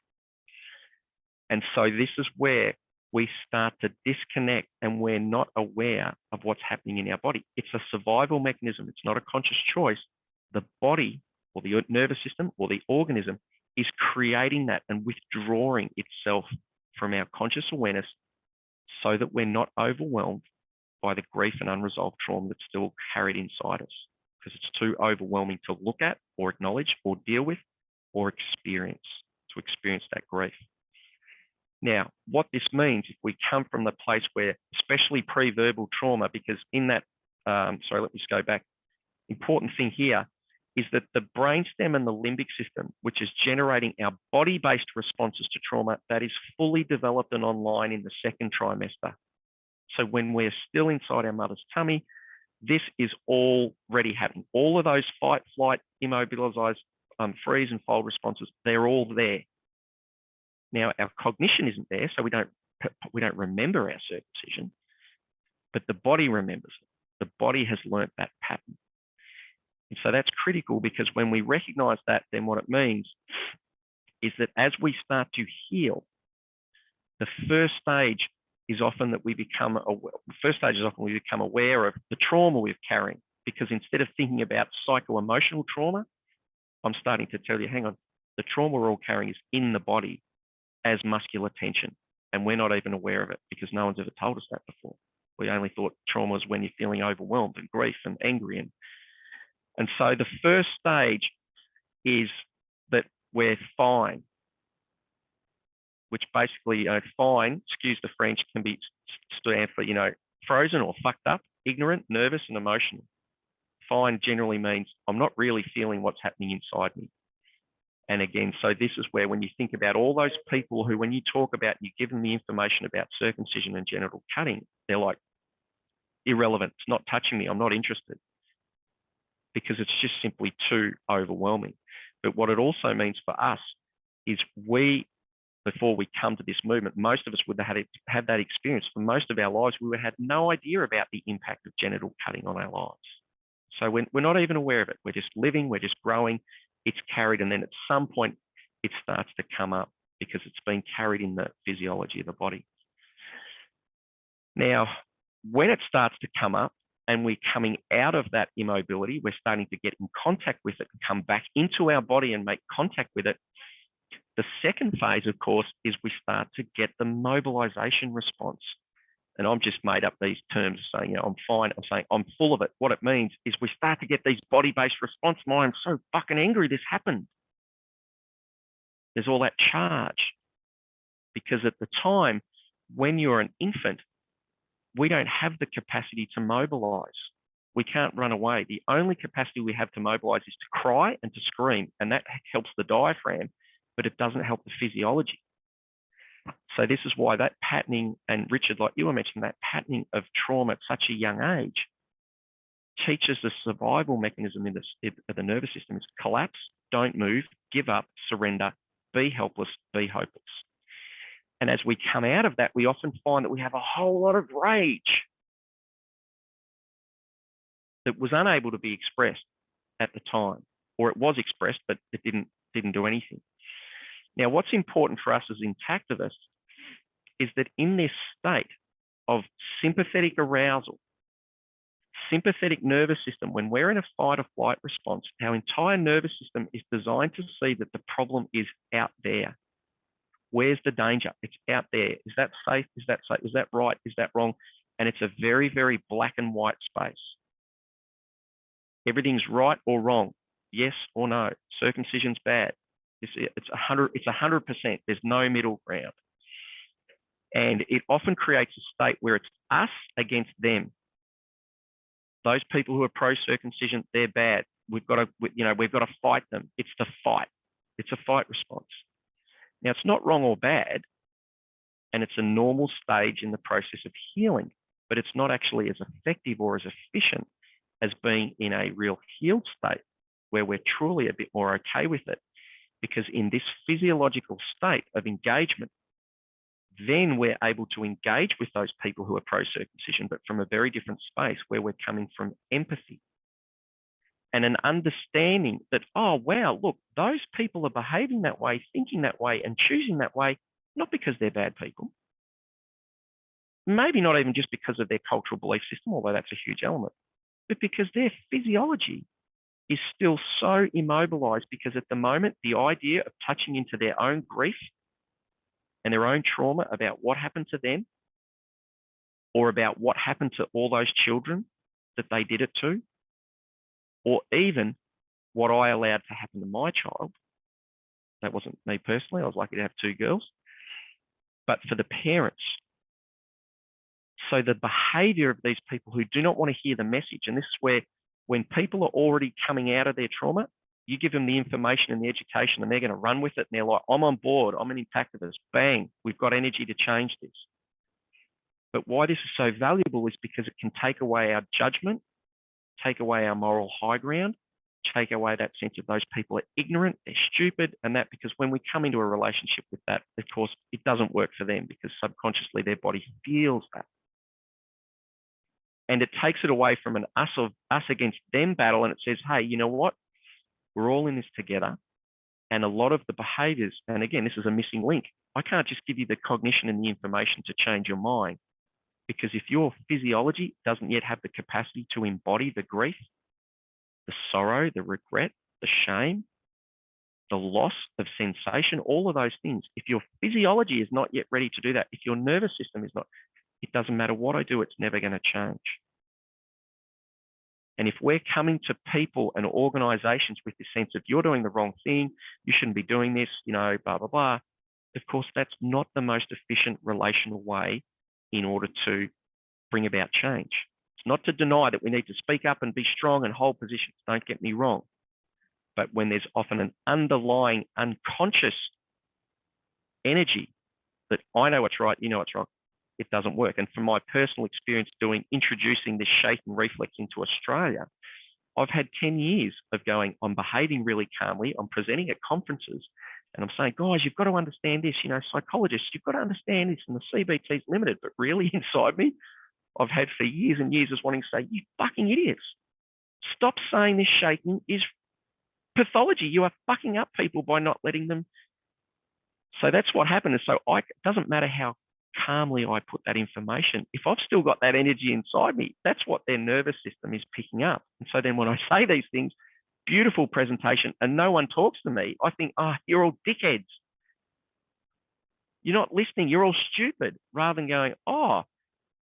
Speaker 2: And so this is where we start to disconnect and we're not aware of what's happening in our body. It's a survival mechanism. It's not a conscious choice. The body or the nervous system or the organism is creating that and withdrawing itself from our conscious awareness so that we're not overwhelmed by the grief and unresolved trauma that's still carried inside us, because it's too overwhelming to look at or acknowledge or deal with or experience, to experience that grief. Now, what this means, if we come from the place where, especially pre-verbal trauma, because in that, sorry, let me just go back. Important thing here is that the brainstem and the limbic system, which is generating our body-based responses to trauma, that is fully developed and online in the second trimester. So when we're still inside our mother's tummy, this is already happening. All of those fight, flight, immobilize, freeze and fold responses, they're all there. Now, our cognition isn't there, so we don't remember our circumcision, but the body remembers it. The body has learnt that pattern. And so that's critical, because when we recognize that, then what it means is that as we start to heal, the first stage is often that we become aware of the trauma we're carrying, because instead of thinking about psycho-emotional trauma, I'm starting to tell you, hang on, the trauma we're all carrying is in the body as muscular tension, and we're not even aware of it because no one's ever told us that before. We only thought trauma was when you're feeling overwhelmed and grief and angry. And so the first stage is that we're fine, which basically, fine, excuse the French, can be stand for, frozen or fucked up, ignorant, nervous, and emotional. Fine generally means I'm not really feeling what's happening inside me. And again, so this is where, when you think about all those people who, when you talk about, you give them the information about circumcision and genital cutting, they're like, irrelevant, it's not touching me, I'm not interested, because it's just simply too overwhelming. But what it also means for us is we before we come to this movement, most of us would have had that experience. For most of our lives, we would have had no idea about the impact of genital cutting on our lives. So we're not even aware of it. We're just living, we're just growing, it's carried, and then at some point it starts to come up because it's been carried in the physiology of the body. Now, when it starts to come up and we're coming out of that immobility, we're starting to get in contact with it and come back into our body and make contact with it. The second phase, of course, is we start to get the mobilization response. And I've just made up these terms saying, you know, I'm fine. I'm saying I'm full of it. What it means is we start to get these body-based response. I'm so fucking angry this happened. There's all that charge. Because at the time, when you're an infant, we don't have the capacity to mobilize. We can't run away. The only capacity we have to mobilize is to cry and to scream, and that helps the diaphragm, but it doesn't help the physiology. So this is why that patterning, and Richard, like you were mentioning, that patterning of trauma at such a young age teaches the survival mechanism in the nervous system is collapse, don't move, give up, surrender, be helpless, be hopeless. And as we come out of that, we often find that we have a whole lot of rage that was unable to be expressed at the time, or it was expressed, but it didn't do anything. Now, what's important for us as intactivists is that in this state of sympathetic arousal, sympathetic nervous system, when we're in a fight or flight response, our entire nervous system is designed to see that the problem is out there. Where's the danger? It's out there. Is that safe? Is that safe? Is that right? Is that wrong? And it's a very, very black and white space. Everything's right or wrong. Yes or no. Circumcision's bad. It's 100%. There's no middle ground. And it often creates a state where it's us against them. Those people who are pro-circumcision, they're bad. We've got to fight them. It's the fight. It's a fight response. Now, it's not wrong or bad, and it's a normal stage in the process of healing, but it's not actually as effective or as efficient as being in a real healed state where we're truly a bit more okay with it. Because in this physiological state of engagement, then we're able to engage with those people who are pro-circumcision, but from a very different space where we're coming from empathy and an understanding that, oh, wow, look, those people are behaving that way, thinking that way, and choosing that way, not because they're bad people. Maybe not even just because of their cultural belief system, although that's a huge element, but because their physiology is still so immobilized, because at the moment, the idea of touching into their own grief and their own trauma about what happened to them, or about what happened to all those children that they did it to, or even what I allowed to happen to my child. That wasn't me personally. I was lucky to have 2 girls, but for the parents. So the behavior of these people who do not want to hear the message, and this is where when people are already coming out of their trauma, you give them the information and the education and they're going to run with it. And they're like, I'm on board. I'm an intactivist. Bang, we've got energy to change this. But why this is so valuable is because it can take away our judgment, take away our moral high ground, take away that sense of those people are ignorant, they're stupid, and that because when we come into a relationship with that, of course, it doesn't work for them because subconsciously their body feels that. And it takes it away from an us against them battle, and it says, hey, you know what? We're all in this together. And a lot of the behaviors, and again, this is a missing link. I can't just give you the cognition and the information to change your mind, because if your physiology doesn't yet have the capacity to embody the grief, the sorrow, the regret, the shame, the loss of sensation, all of those things, if your physiology is not yet ready to do that, if your nervous system is not, it doesn't matter what I do, it's never going to change. And if we're coming to people and organizations with this sense of you're doing the wrong thing, you shouldn't be doing this, you know, blah, blah, blah, of course, that's not the most efficient relational way in order to bring about change. It's not to deny that we need to speak up and be strong and hold positions, don't get me wrong. But when there's often an underlying unconscious energy that I know what's right, you know what's wrong, it doesn't work. And from my personal experience introducing this shaking reflex into Australia, I've had 10 years of going, I'm behaving really calmly, I'm presenting at conferences, And I'm saying, guys, you've got to understand this, you know, psychologists, you've got to understand this, and the CBT is limited. But really inside me, I've had for years and years is wanting to say, you fucking idiots, stop saying this shaking is pathology. You are fucking up people by not letting them. So that's what happened. And so it doesn't matter how calmly I put that information. If I've still got that energy inside me, that's what their nervous system is picking up. And so then when I say these things, beautiful presentation, and no one talks to me, I think, oh, you're all dickheads. You're not listening. You're all stupid, rather than going, oh,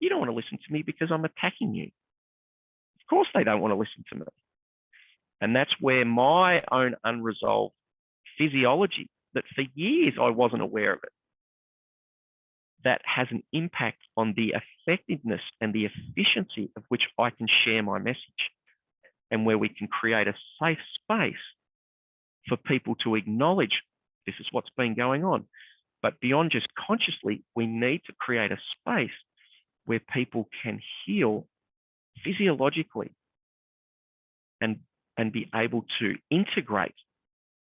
Speaker 2: you don't want to listen to me because I'm attacking you. Of course they don't want to listen to me. And that's where my own unresolved physiology, that for years I wasn't aware of it, that has an impact on the effectiveness and the efficiency of which I can share my message, and where we can create a safe space for people to acknowledge this is what's been going on. But beyond just consciously, we need to create a space where people can heal physiologically and be able to integrate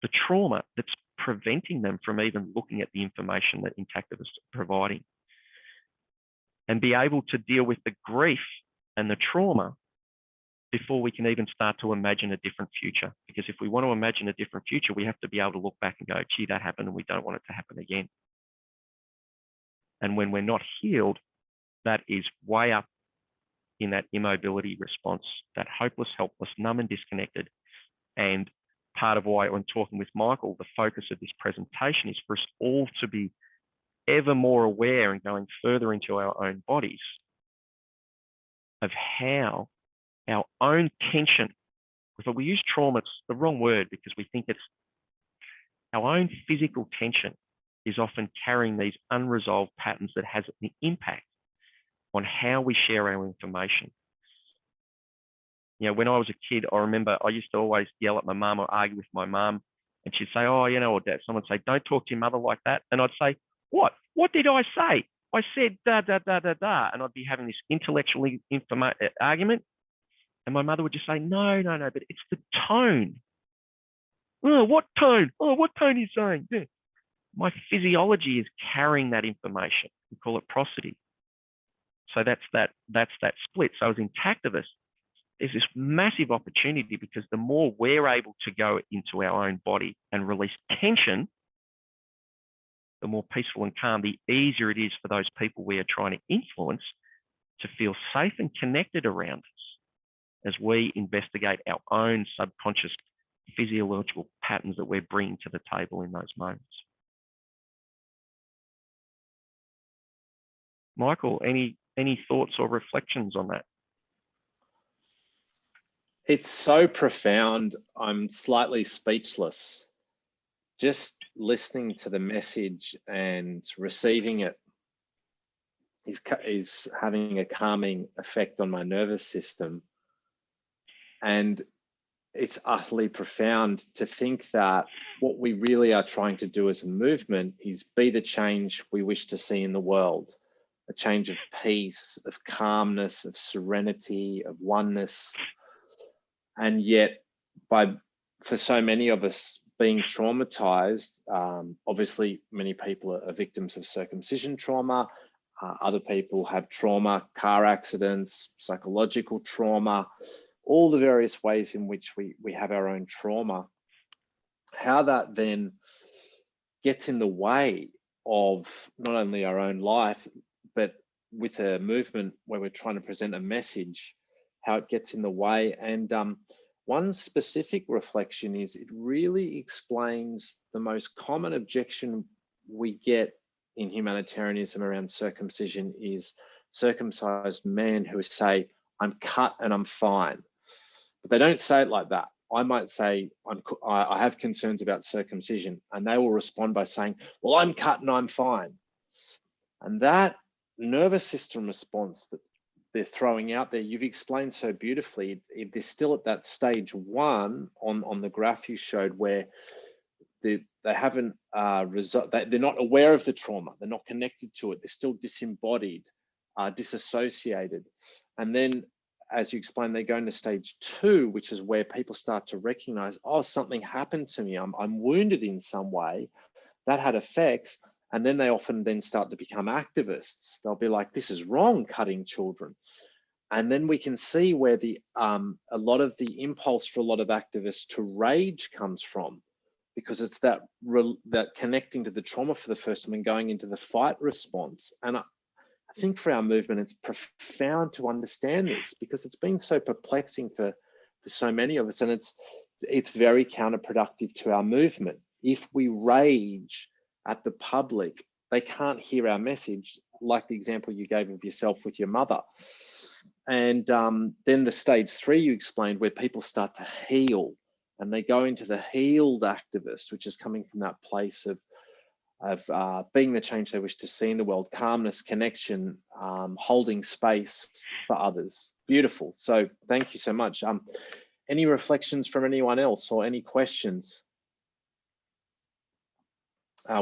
Speaker 2: the trauma that's preventing them from even looking at the information that Intactivists are providing, and be able to deal with the grief and the trauma before we can even start to imagine a different future. Because if we want to imagine a different future, we have to be able to look back and go, gee, that happened and we don't want it to happen again. And when we're not healed, that is way up in that immobility response, that hopeless, helpless, numb and disconnected. And part of why when talking with Michael, the focus of this presentation is for us all to be ever more aware and going further into our own bodies of how our own tension, if we use trauma, it's the wrong word because we think it's our own physical tension is often carrying these unresolved patterns that has an impact on how we share our information. You know, when I was a kid, I remember I used to always yell at my mum or argue with my mum, and she'd say, oh, you know, or dad, someone would say, don't talk to your mother like that. And I'd say, what? What did I say? I said da, da, da, da, da. And I'd be having this intellectual argument. And my mother would just say, no, no, no, but it's the tone. Oh, what tone? Oh, what tone are you saying? Yeah. My physiology is carrying that information. We call it prosody. So that's that split. So as Intactivists, there's this massive opportunity because the more we're able to go into our own body and release tension, the more peaceful and calm, the easier it is for those people we are trying to influence to feel safe and connected around us as we investigate our own subconscious physiological patterns that we're bringing to the table in those moments. Michael, any thoughts or reflections on that?
Speaker 1: It's so profound. I'm slightly speechless. Just listening to the message and receiving it is having a calming effect on my nervous system. And it's utterly profound to think that what we really are trying to do as a movement is be the change we wish to see in the world. A change of peace, of calmness, of serenity, of oneness. And yet, for so many of us being traumatized, obviously many people are victims of circumcision trauma. Other people have trauma, car accidents, psychological trauma, all the various ways in which we have our own trauma. How that then gets in the way of not only our own life, but with a movement where we're trying to present a message, how it gets in the way. And one specific reflection is it really explains the most common objection we get in humanitarianism around circumcision is circumcised men who say, I'm cut and I'm fine. But they don't say it like that. I might say, I have concerns about circumcision, and they will respond by saying, well, I'm cut and I'm fine. And that nervous system response that they're throwing out there, you've explained so beautifully. They're still at that stage one on the graph you showed where they haven't they're not aware of the trauma, they're not connected to it, they're still disembodied, disassociated. And then as you explained, they go into stage 2, which is where people start to recognize, oh, something happened to me. I'm wounded in some way. That had effects. And then they often then start to become activists. They'll be like, this is wrong, cutting children. And then we can see where the a lot of the impulse for a lot of activists to rage comes from, because it's that connecting to the trauma for the first time and going into the fight response. And I think for our movement, it's profound to understand this, because it's been so perplexing for so many of us, and it's very counterproductive to our movement. If we rage at the public, they can't hear our message, like the example you gave of yourself with your mother. And then the stage 3 you explained, where people start to heal, and they go into the healed activist, which is coming from that place of being the change they wish to see in the world, calmness, connection, holding space for others. Beautiful. So thank you so much. Any reflections from anyone else, or any questions?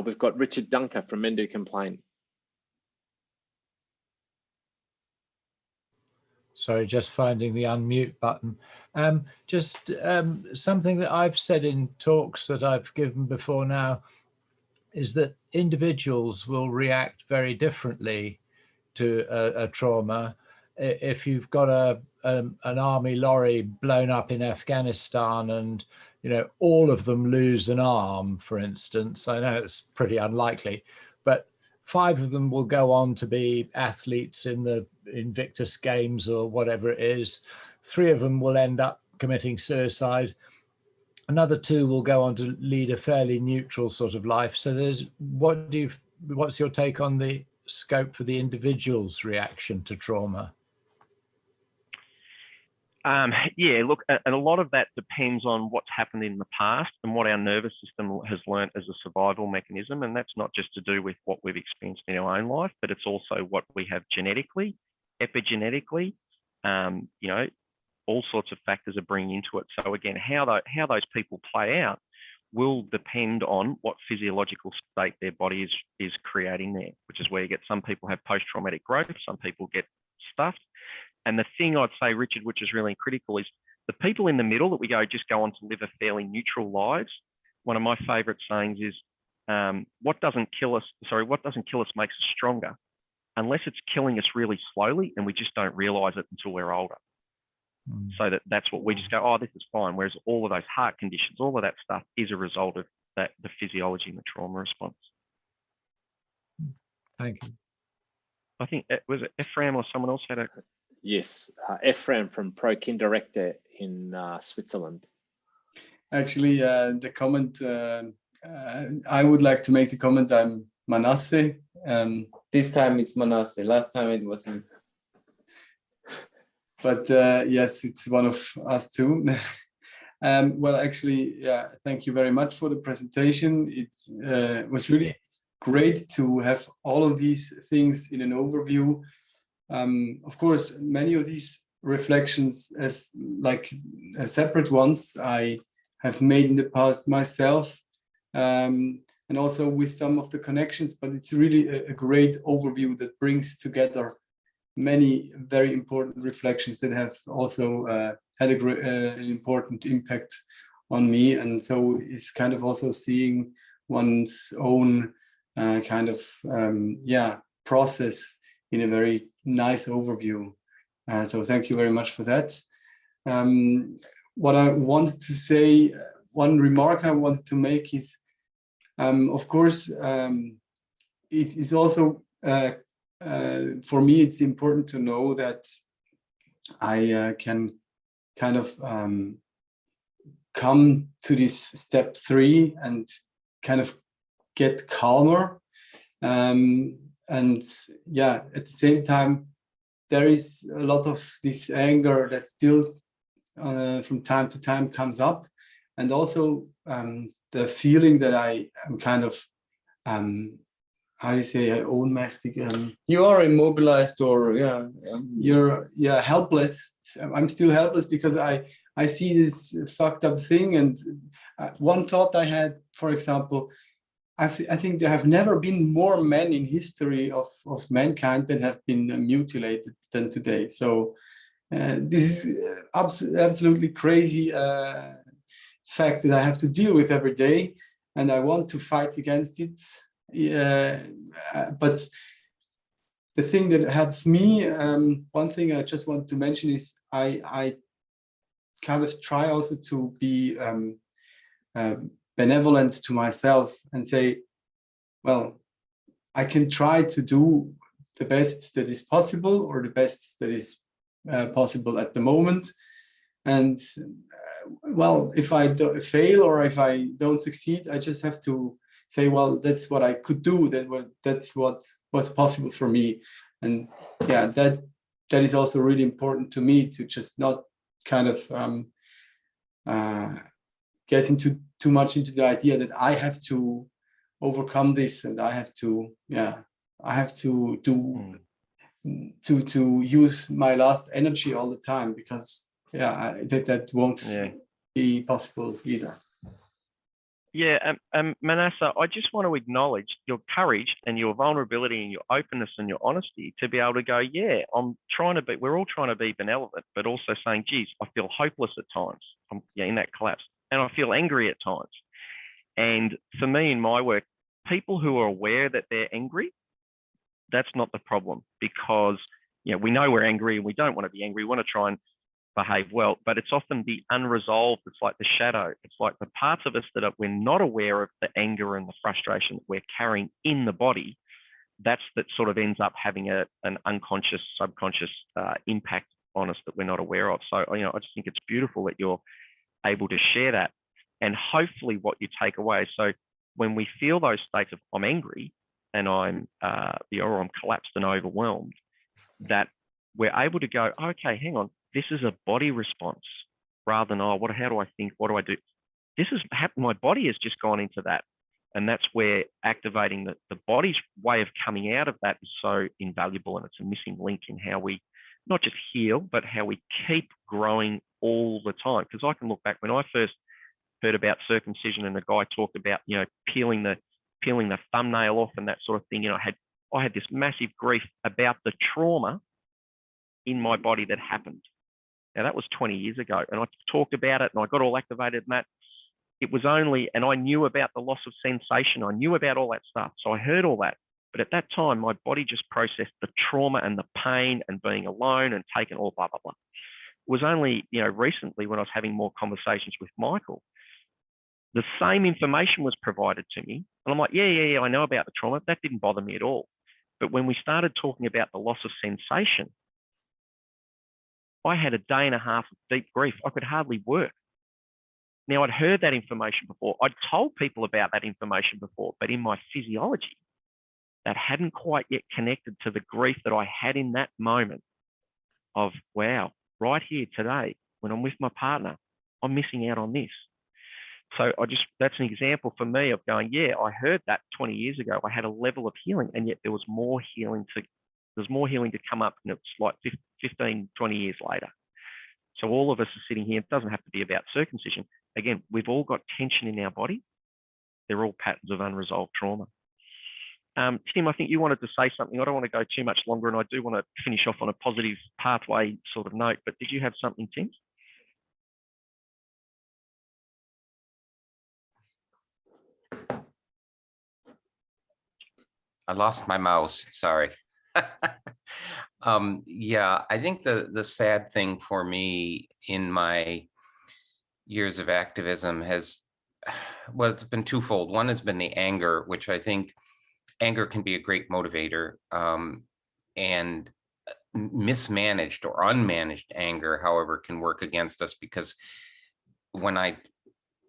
Speaker 1: We've got Richard Dunker from Men Do Complain.
Speaker 3: Sorry, just finding the unmute button. Something that I've said in talks that I've given before now is that individuals will react very differently to a trauma. If you've got an army lorry blown up in Afghanistan and all of them lose an arm, for instance, I know it's pretty unlikely, but 5 of them will go on to be athletes in the Invictus Games or whatever it is. 3 of them will end up committing suicide. Another 2 will go on to lead a fairly neutral sort of life. So what's your take on the scope for the individual's reaction to trauma?
Speaker 2: Yeah, look, and a lot of that depends on what's happened in the past and what our nervous system has learned as a survival mechanism. And that's not just to do with what we've experienced in our own life, but it's also what we have genetically, epigenetically, all sorts of factors are bringing into it. So again, how those people play out will depend on what physiological state their body is creating there, which is where you get some people have post-traumatic growth, some people get stuffed. And the thing I'd say, Richard, which is really critical, is the people in the middle that we just go on to live a fairly neutral lives. One of my favorite sayings is, what doesn't kill us makes us stronger, unless it's killing us really slowly and we just don't realize it until we're older. So that's what we just go, oh, this is fine. Whereas all of those heart conditions, all of that stuff is a result of the physiology and the trauma response.
Speaker 3: Thank you.
Speaker 2: I think, was it Ephraim or someone else had a...
Speaker 1: Yes, Ephraim from Pro Kinderrechte in Switzerland.
Speaker 5: Actually, the comment, I would like to make the comment, I'm Manasseh. This time it's Manasseh, last time it wasn't. But yes, it's one of us too. Well, actually, yeah, thank you very much for the presentation. It was really great to have all of these things in an overview. Of course, many of these reflections as separate ones I have made in the past myself, and also with some of the connections, but it's really a great overview that brings together many very important reflections that have also had an important impact on me. And so it's kind of also seeing one's own kind of process in a very nice overview. So thank you very much for that. What I wanted to say, one remark I wanted to make is, of course, it is also, for me, it's important to know that I can kind of come to this step 3 and kind of get calmer. And yeah, at the same time, there is a lot of this anger that still from time to time comes up. And also the feeling that I am kind of, how do you say, ohnmächtig? You are immobilized, or you're helpless. I'm still helpless because I see this fucked up thing. And one thought I had, for example, I think there have never been more men in history of mankind that have been mutilated than today. So this is absolutely crazy fact that I have to deal with every day, and I want to fight against it. But the thing that helps me, one thing I just want to mention is I kind of try also to be benevolent to myself and say, well, I can try to do the best that is possible, or the best that is possible at the moment. And well, if I fail or if I don't succeed, I just have to say, well, that's what I could do. That's what was possible for me. And yeah, that is also really important to me, to just not kind of get into too much into the idea that I have to overcome this, and I have to, I have to do to use my last energy all the time, because that won't be possible either.
Speaker 2: Yeah, Manasseh, I just want to acknowledge your courage and your vulnerability and your openness and your honesty to be able to go, yeah, we're all trying to be benevolent, but also saying, geez, I feel hopeless at times. I'm in that collapse, and I feel angry at times. And for me in my work, people who are aware that they're angry, that's not the problem, because we know we're angry and we don't want to be angry. We want to try and behave well, but it's often the unresolved. It's like the shadow. It's like the parts of us that we're not aware of, the anger and the frustration that we're carrying in the body. That sort of ends up having an unconscious, subconscious impact on us that we're not aware of. So, I just think it's beautiful that you're able to share that. And hopefully what you take away, so when we feel those states of I'm angry and I'm or I'm collapsed and overwhelmed, that we're able to go, okay, hang on, this is a body response, rather than, how do I think, what do I do? This is happened, my body has just gone into that. And that's where activating the body's way of coming out of that is so invaluable. And it's a missing link in how we not just heal, but how we keep growing all the time. Because I can look back when I first heard about circumcision, and a guy talked about, peeling the thumbnail off and that sort of thing. I had this massive grief about the trauma in my body that happened. Now that was 20 years ago, and I talked about it and I got all activated in that. It was only, and I knew about the loss of sensation. I knew about all that stuff. So I heard all that. But at that time, my body just processed the trauma and the pain and being alone and taking all blah, blah, blah. It was only, recently when I was having more conversations with Michael, the same information was provided to me. And I'm like, yeah, I know about the trauma. That didn't bother me at all. But when we started talking about the loss of sensation, I had a day and a half of deep grief. I could hardly work. Now, I'd heard that information before. I'd told people about that information before, but in my physiology, that hadn't quite yet connected to the grief that I had in that moment of, wow, right here today, when I'm with my partner, I'm missing out on this. So that's an example for me of going, yeah, I heard that 20 years ago. I had a level of healing, and yet there was more healing to come up, and it's like 15, 20 years later. So all of us are sitting here. It doesn't have to be about circumcision. Again, we've all got tension in our body. They're all patterns of unresolved trauma. Tim, I think you wanted to say something. I don't want to go too much longer, and I do want to finish off on a positive pathway sort of note, but did you have something, Tim?
Speaker 6: I lost my mouse, sorry. Yeah, I think the sad thing for me in my years of activism has, well, it's been twofold. One has been the anger, which I think anger can be a great motivator, and mismanaged or unmanaged anger, however, can work against us, because when I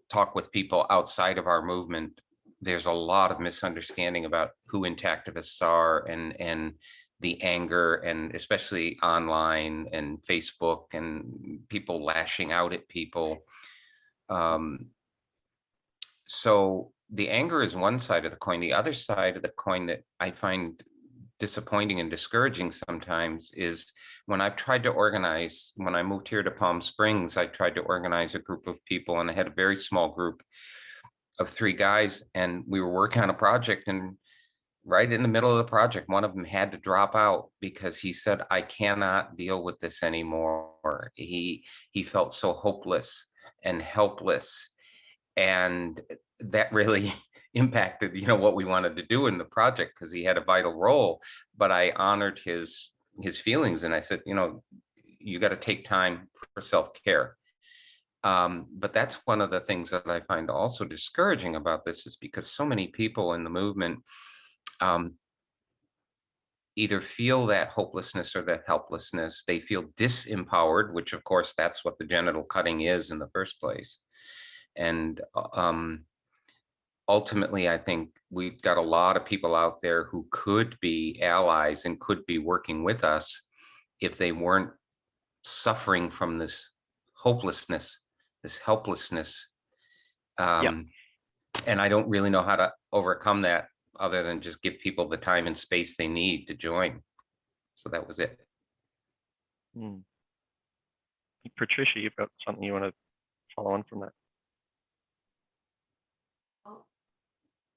Speaker 6: talk with people outside of our movement, there's a lot of misunderstanding about who Intactivists are and the anger, and especially online and Facebook and people lashing out at people. So the anger is one side of the coin. The other side of the coin that I find disappointing and discouraging sometimes is when I've tried to organize, when I moved here to Palm Springs, I tried to organize a group of people, and I had a very small group of 3 guys, and we were working on a project, and right in the middle of the project, one of them had to drop out because he said, I cannot deal with this anymore. He felt so hopeless and helpless. And that really impacted, what we wanted to do in the project, because he had a vital role. But I honored his feelings, and I said, you got to take time for self-care. But that's one of the things that I find also discouraging about this, is because so many people in the movement either feel that hopelessness or that helplessness. They feel disempowered, which of course that's what the genital cutting is in the first place. And ultimately, I think we've got a lot of people out there who could be allies and could be working with us if they weren't suffering from this hopelessness, this helplessness. And I don't really know how to overcome that other than just give people the time and space they need to join. So that was it.
Speaker 2: Patricia, you've got something you want to follow on from that?
Speaker 7: Well,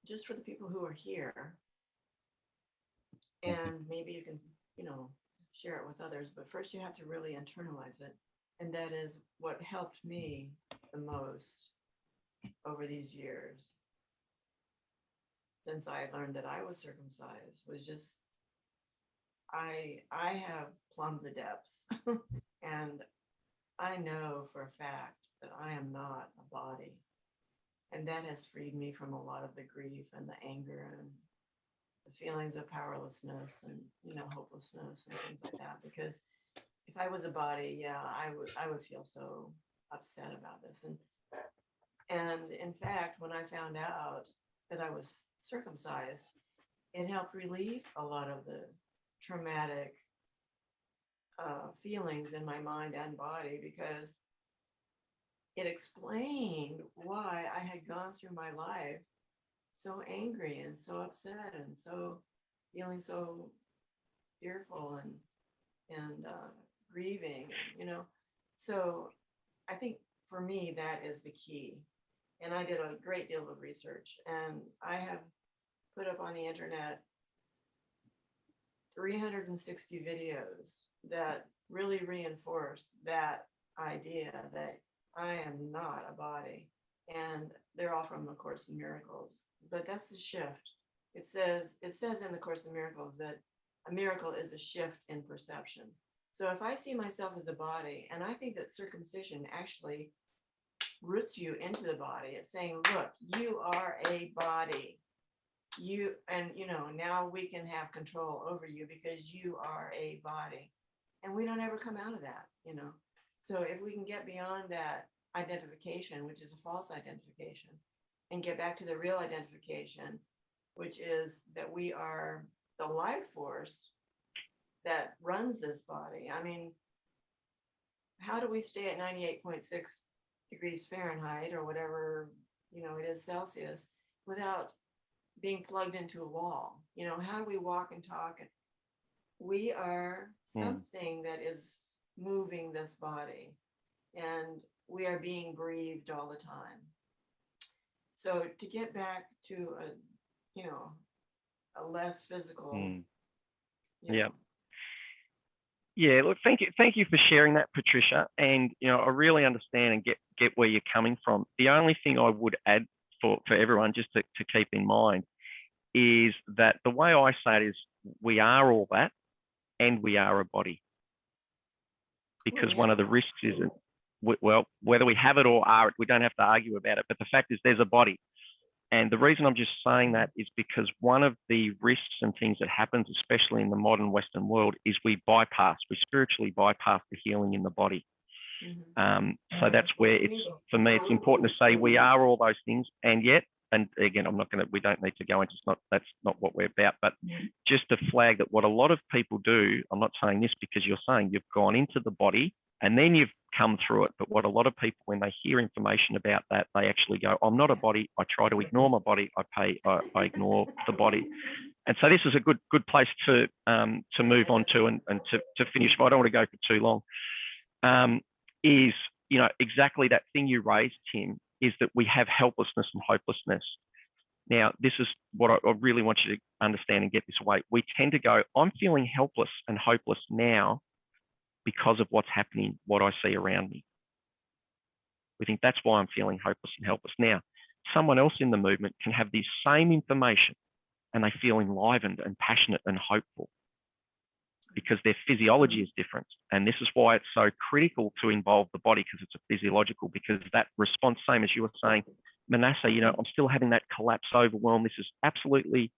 Speaker 7: just for the people who are here, and maybe you can, share it with others, but first you have to really internalize it. And that is what helped me the most over these years, since I learned that I was circumcised, was just, I have plumbed the depths. And I know for a fact that I am not a body. And that has freed me from a lot of the grief and the anger and the feelings of powerlessness and, hopelessness and things like that. Because if I was a body, yeah, I would feel so upset about this. And in fact, when I found out that I was circumcised, it helped relieve a lot of the traumatic feelings in my mind and body, because it explained why I had gone through my life so angry and so upset and so feeling so fearful and grieving, So I think for me, that is the key. And I did a great deal of research, and I have put up on the internet 360 videos that really reinforce that idea that I am not a body. And they're all from the Course in Miracles. But that's the shift. It says in the Course in Miracles that a miracle is a shift in perception. So if I see myself as a body, and I think that circumcision actually roots you into the body, it's saying, look, you are a body. Now we can have control over you because you are a body. And we don't ever come out of that, So if we can get beyond that identification, which is a false identification, and get back to the real identification, which is that we are the life force that runs this body. I mean, how do we stay at 98.6 degrees Fahrenheit or whatever, it is Celsius, without being plugged into a wall? How do we walk and talk? We are something that is moving this body, and we are being breathed all the time. So to get back to a less physical.
Speaker 2: Yeah, look, thank you for sharing that, Patricia. And I really understand and get where you're coming from. The only thing I would add for everyone, just to keep in mind, is that the way I say it is, we are all that, and we are a body. Because one of the risks is, well, whether we have it or are it, we don't have to argue about it. But the fact is, there's a body. And the reason I'm just saying that is because one of the risks and things that happens, especially in the modern Western world, is we spiritually bypass the healing in the body. So that's where for me, it's important to say we are all those things. And yet, and again, we don't need to go into, that's not what we're about, but just to flag that what a lot of people do, I'm not saying this because you're saying you've gone into the body and then you've come through it. But what a lot of people, when they hear information about that, they actually go, I'm not a body. I try to ignore my body. I ignore the body. And so this is a good place to move on to and to finish. But I don't want to go for too long. Is, exactly that thing you raised, Tim, is that we have helplessness and hopelessness. Now, this is what I really want you to understand and get this away. We tend to go, I'm feeling helpless and hopeless now because of what's happening, what I see around me. We think that's why I'm feeling hopeless and helpless. Now, someone else in the movement can have this same information and they feel enlivened and passionate and hopeful because their physiology is different. And this is why it's so critical to involve the body, because it's a physiological, because that response, same as you were saying, Manasseh, you know, I'm still having that collapse, overwhelm. This is absolutely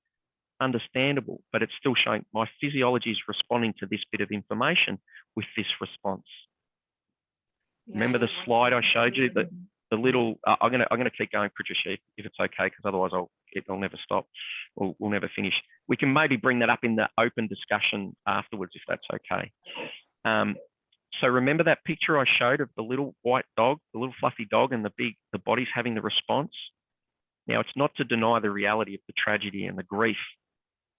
Speaker 2: understandable, but it's still showing my physiology is responding to this bit of information with this response.
Speaker 7: Yeah,
Speaker 2: Remember the slide I showed you, that the little, I'm gonna keep going, Patricia, if it's okay, because otherwise I'll never stop, or we'll never finish. We can maybe bring that up in the open discussion afterwards, if that's okay. So remember that picture I showed of the little white dog, the little fluffy dog, and the body's having the response. Now, it's not to deny the reality of the tragedy and the grief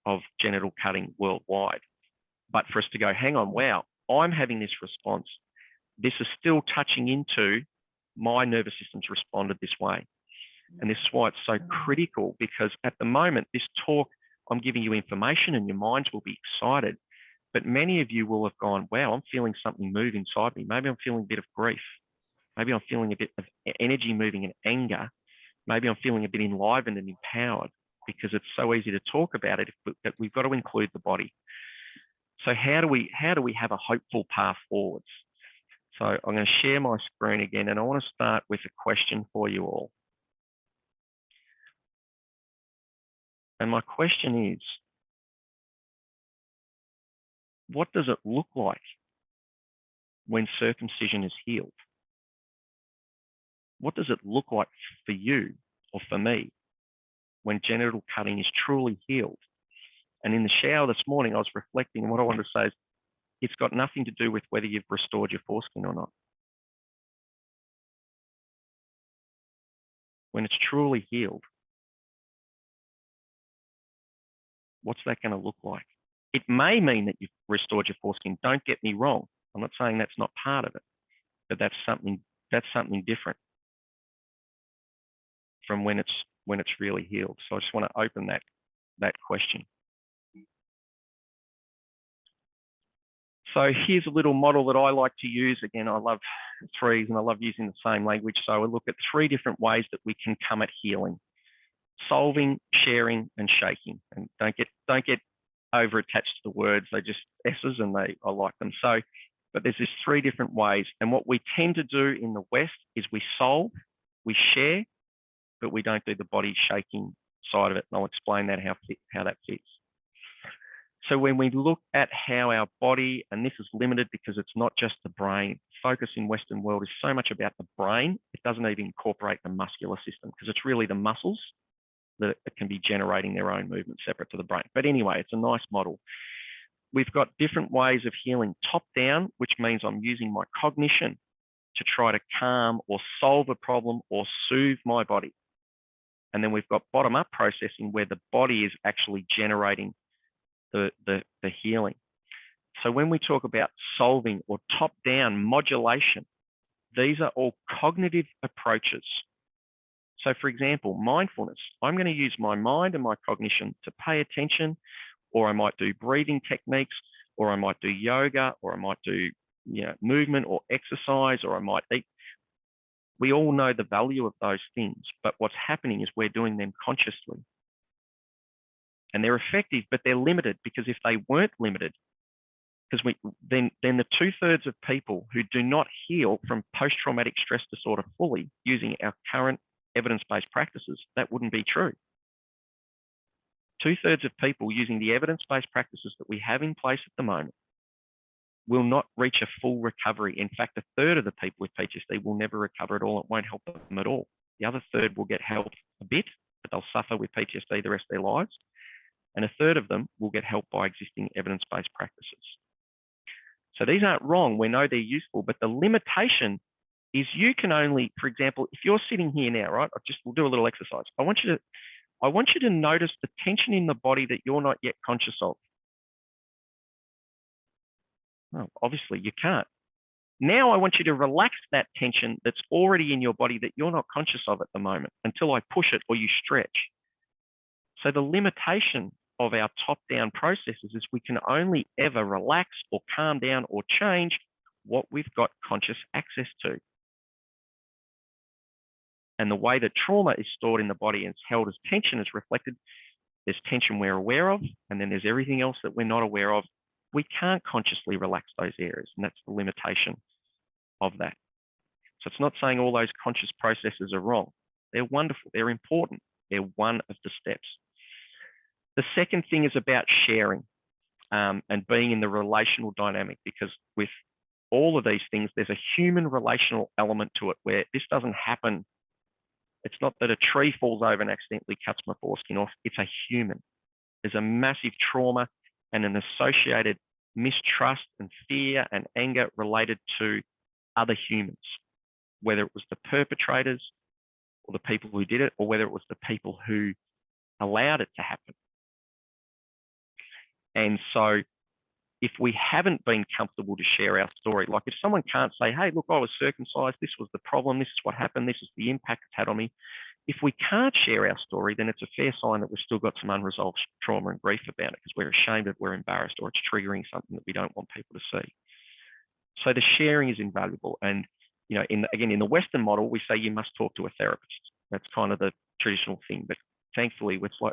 Speaker 2: of genital cutting worldwide, but for us to go, hang on, wow, I'm having this response. This is still touching into my nervous system's responded this way. And this is why it's so critical, because at the moment, this talk, I'm giving you information and your minds will be excited. But many of you will have gone, wow, I'm feeling something move inside me. Maybe I'm feeling a bit of grief. Maybe I'm feeling a bit of energy moving and anger. Maybe I'm feeling a bit enlivened and empowered, because it's so easy to talk about it, but we've got to include the body. So how do we have a hopeful path forwards? So I'm going to share my screen again, and I want to start with a question for you all. And my question is, what does it look like when circumcision is healed? What does it look like for you or for me when genital cutting is truly healed? And in the shower this morning, I was reflecting, and what I wanted to say is, it's got nothing to do with whether you've restored your foreskin or not. When it's truly healed, what's that going to look like? It may mean that you've restored your foreskin. Don't get me wrong. I'm not saying that's not part of it, but that's something different from when it's really healed. So I just want to open that question. So here's a little model that I like to use. Again, I love threes and I love using the same language. So I look at 3 different ways that we can come at healing: solving, sharing, and shaking. And don't get over attached to the words. They're just S's, and I like them. So, but there's just 3 different ways. And what we tend to do in the West is we solve, we share, but we don't do the body shaking side of it. And I'll explain that how that fits. So when we look at how our body, and this is limited because it's not just the brain, focus in Western world is so much about the brain, it doesn't even incorporate the muscular system, because it's really the muscles that can be generating their own movement separate to the brain. But anyway, it's a nice model. We've got different ways of healing: top down, which means I'm using my cognition to try to calm or solve a problem or soothe my body. And then we've got bottom up processing, where the body is actually generating the healing. So when we talk about solving or top down modulation, these are all cognitive approaches. So for example, mindfulness, I'm going to use my mind and my cognition to pay attention, or I might do breathing techniques, or I might do yoga, or I might do movement or exercise, or I might eat. We all know the value of those things, but what's happening is we're doing them consciously. And they're effective, but they're limited, because if they weren't limited, because then the 2/3 of people who do not heal from post-traumatic stress disorder fully using our current evidence-based practices, that wouldn't be true. 2/3 of people using the evidence-based practices that we have in place at the moment will not reach a full recovery. In fact, 1/3 of the people with PTSD will never recover at all. It won't help them at all. The other 1/3 will get help a bit, but they'll suffer with PTSD the rest of their lives. And 1/3 of them will get help by existing evidence-based practices. So these aren't wrong. We know they're useful, but the limitation is you can only, for example, if you're sitting here now, right? We'll do a little exercise. I want you to notice the tension in the body that you're not yet conscious of. Well, obviously you can't. Now I want you to relax that tension that's already in your body that you're not conscious of at the moment until I push it or you stretch. So the limitation of our top-down processes is we can only ever relax or calm down or change what we've got conscious access to. And the way that trauma is stored in the body and is held as tension is reflected. There's tension we're aware of, and then there's everything else that we're not aware of. We can't consciously relax those areas, and that's the limitation of that. So it's not saying all those conscious processes are wrong. They're wonderful, they're important. They're one of the steps. The second thing is about sharing and being in the relational dynamic, because with all of these things, there's a human relational element to it where this doesn't happen. It's not that a tree falls over and accidentally cuts my foreskin off. It's a human. There's a massive trauma and an associated mistrust and fear and anger related to other humans, whether it was the perpetrators or the people who did it, or whether it was the people who allowed it to happen. And so if we haven't been comfortable to share our story, like if someone can't say, hey, look, I was circumcised, this was the problem, this is what happened, this is the impact it's had on me. If we can't share our story, then it's a fair sign that we've still got some unresolved trauma and grief about it, because we're ashamed of it, we're embarrassed, or it's triggering something that we don't want people to see. So the sharing is invaluable. And you know, again, in the Western model, we say you must talk to a therapist. That's kind of the traditional thing. But thankfully, it's like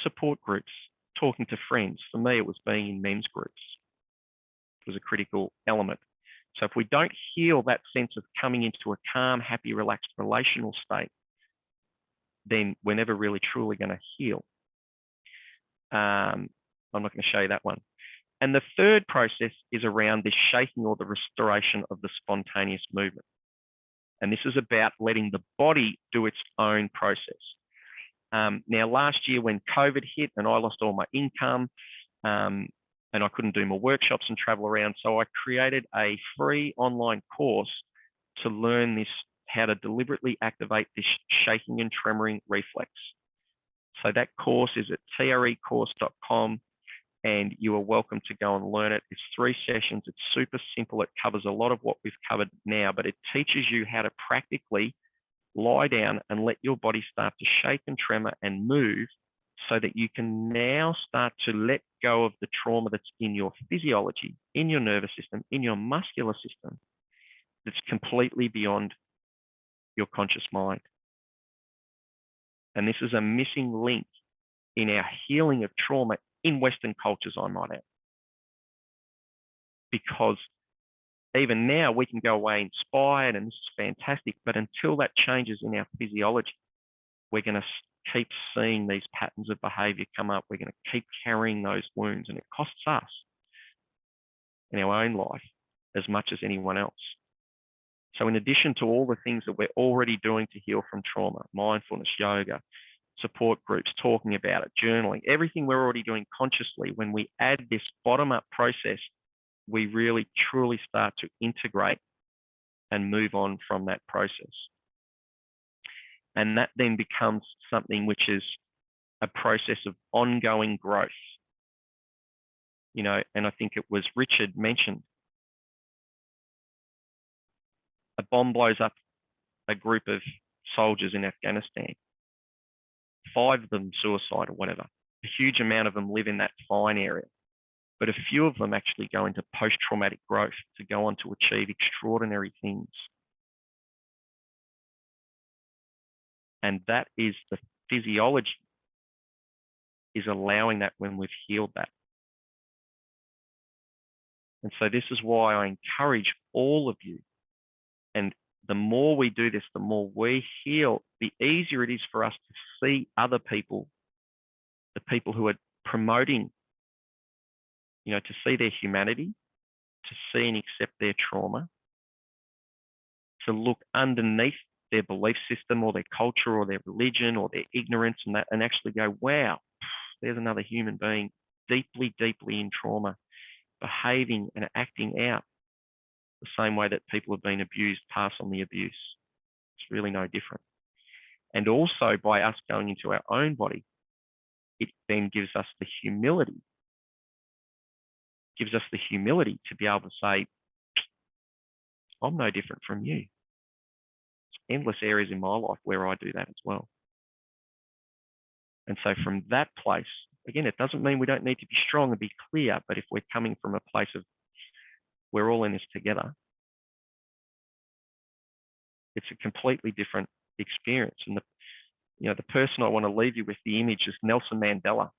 Speaker 2: support groups, talking to friends. For me, it was being in men's groups. It was a critical element. So if we don't heal that sense of coming into a calm, happy, relaxed relational state, then we're never really truly going to heal. I'm not going to show you that one. And the third process is around this shaking or the restoration of the spontaneous movement. And this is about letting the body do its own process. Now, last year when COVID hit and I lost all my income and I couldn't do my workshops and travel around, so I created a free online course to learn this, how to deliberately activate this shaking and tremoring reflex. So that course is at trecourse.com. and you are welcome to go and learn it. It's 3 sessions. It's super simple. It covers a lot of what we've covered now, but it teaches you how to practically lie down and let your body start to shake and tremor and move, so that you can now start to let go of the trauma that's in your physiology, in your nervous system, in your muscular system, that's completely beyond your conscious mind. And this is a missing link in our healing of trauma in Western cultures, I might add. Because even now we can go away inspired and this is fantastic, but until that changes in our physiology, we're going to keep seeing these patterns of behavior come up. We're going to keep carrying those wounds, and it costs us in our own life as much as anyone else. So in addition to all the things that we're already doing to heal from trauma, mindfulness, yoga, support groups, talking about it, journaling, everything we're already doing consciously, when we add this bottom-up process, we really truly start to integrate and move on from that process. And that then becomes something which is a process of ongoing growth. You know, and I think it was Richard mentioned, a bomb blows up a group of soldiers in Afghanistan. 5 of them suicide or whatever. A huge amount of them live in that fine area, but a few of them actually go into post-traumatic growth to go on to achieve extraordinary things. And that is the physiology is allowing that when we've healed that. And so this is why I encourage all of you, and the more we do this, the more we heal, the easier it is for us to see other people, the people who are promoting, you know, to see their humanity, to see and accept their trauma, to look underneath their belief system or their culture or their religion or their ignorance, and that, and actually go, wow, there's another human being deeply, deeply in trauma, behaving and acting out the same way that people have been abused, pass on the abuse. It's really no different. And also by us going into our own body, it then gives us the humility, to be able to say, I'm no different from you. There's endless areas in my life where I do that as well. And so from that place, again, it doesn't mean we don't need to be strong and be clear, but if we're coming from a place of we're all in this together, it's a completely different experience. And the person I want to leave you with, the image, is Nelson Mandela,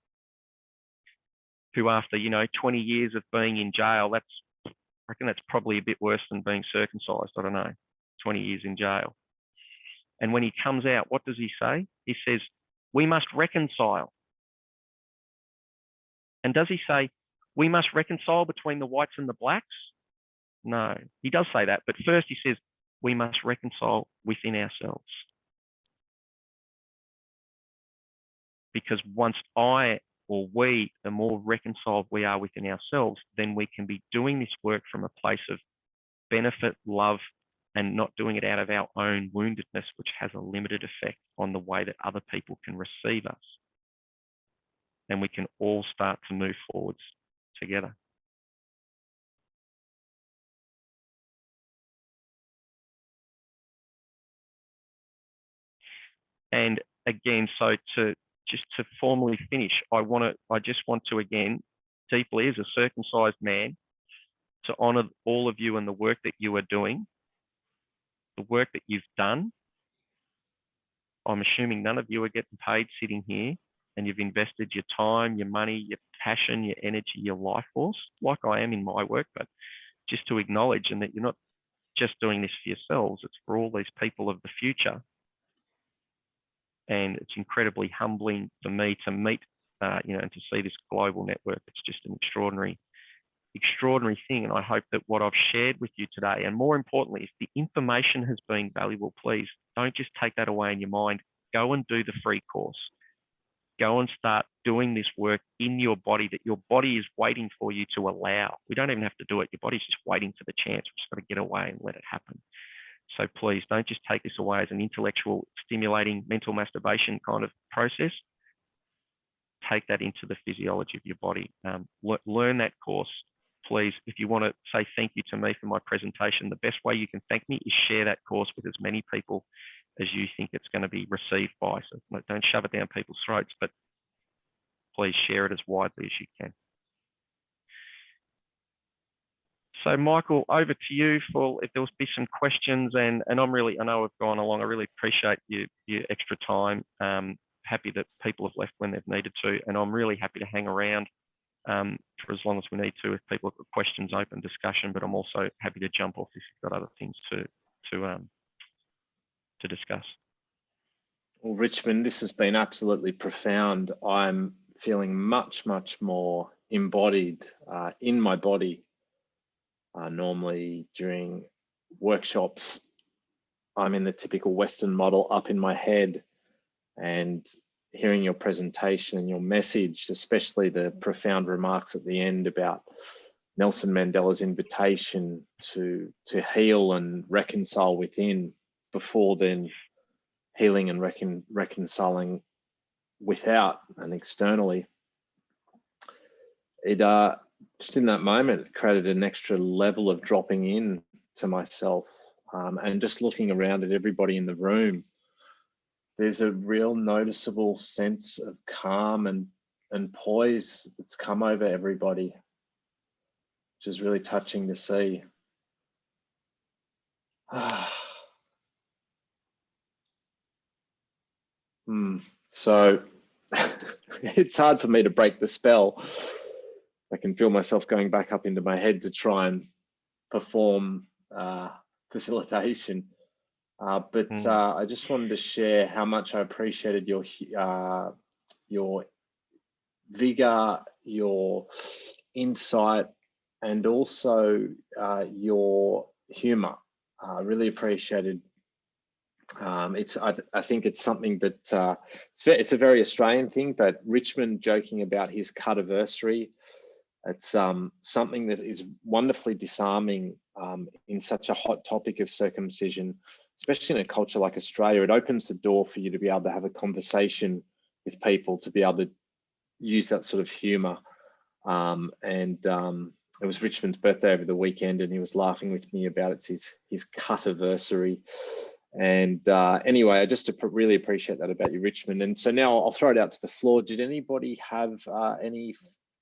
Speaker 2: who after 20 years of being in jail, I reckon that's probably a bit worse than being circumcised. I don't know, 20 years in jail. And when he comes out, what does he say? He says, we must reconcile. And does he say, we must reconcile between the whites and the blacks? No, he does say that. But first he says, we must reconcile within ourselves. Because once I or we, the more reconciled we are within ourselves, then we can be doing this work from a place of benefit, love, and not doing it out of our own woundedness, which has a limited effect on the way that other people can receive us. And we can all start to move forwards together. And again, so to formally finish, I just want to again, deeply as a circumcised man, to honor all of you and the work that you are doing, the work that you've done. I'm assuming none of you are getting paid sitting here, and you've invested your time, your money, your passion, your energy, your life force, like I am in my work, but just to acknowledge, and that you're not just doing this for yourselves, it's for all these people of the future. And it's incredibly humbling for me to meet, and to see this global network. It's just an extraordinary thing. And I hope that what I've shared with you today, and more importantly, if the information has been valuable, please don't just take that away in your mind. Go and do the free course. Go and start doing this work in your body that your body is waiting for you to allow. We don't even have to do it. Your body's just waiting for the chance. We've just got to get away and let it happen. So please don't just take this away as an intellectual, stimulating mental masturbation kind of process. Take that into the physiology of your body. Learn that course. Please, if you want to say thank you to me for my presentation, the best way you can thank me is share that course with as many people as you think it's going to be received by. So don't shove it down people's throats, but please share it as widely as you can. So Michael, over to you for if there will be some questions, and I know I've gone along. I really appreciate your extra time. Happy that people have left when they've needed to, and I'm really happy to hang around for as long as we need to if people have got questions, open discussion. But I'm also happy to jump off if you've got other things to discuss.
Speaker 1: Well, Richmond, this has been absolutely profound. I'm feeling much more embodied in my body. Normally during workshops, I'm in the typical Western model up in my head, and hearing your presentation and your message, especially the profound remarks at the end about Nelson Mandela's invitation to heal and reconcile within, before then healing and reconciling without and externally. It just in that moment, it created an extra level of dropping in to myself, and just looking around at everybody in the room. There's a real noticeable sense of calm and poise that's come over everybody, which is really touching to see. So it's hard for me to break the spell. I can feel myself going back up into my head to try and perform facilitation. But I just wanted to share how much I appreciated your vigor, your insight, and also your humor. I really appreciated. I think it's something that it's a very Australian thing, but Richmond joking about his cutiversary. It's something that is wonderfully disarming in such a hot topic of circumcision, especially in a culture like Australia. It opens the door for you to be able to have a conversation with people, to be able to use that sort of humor. It was Richmond's birthday over the weekend, and he was laughing with me about it's his cutiversary. And anyway, I just really appreciate that about you, Richmond. And so now I'll throw it out to the floor. Did anybody have any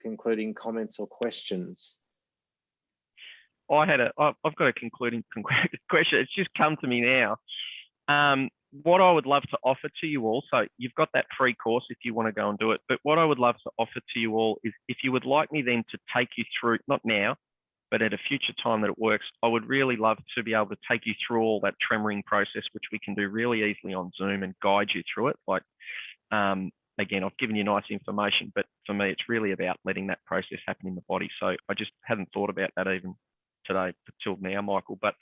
Speaker 1: concluding comments or questions?
Speaker 2: I've got a concluding question. It's just come to me now. What I would love to offer to you all, so you've got that free course if you want to go and do it, but what I would love to offer to you all is if you would like me then to take you through, not now, but at a future time that it works, I would really love to be able to take you through all that tremoring process, which we can do really easily on Zoom and guide you through it. Like, again, I've given you nice information, but for me, it's really about letting that process happen in the body. So I just hadn't thought about that even today till now, Michael. But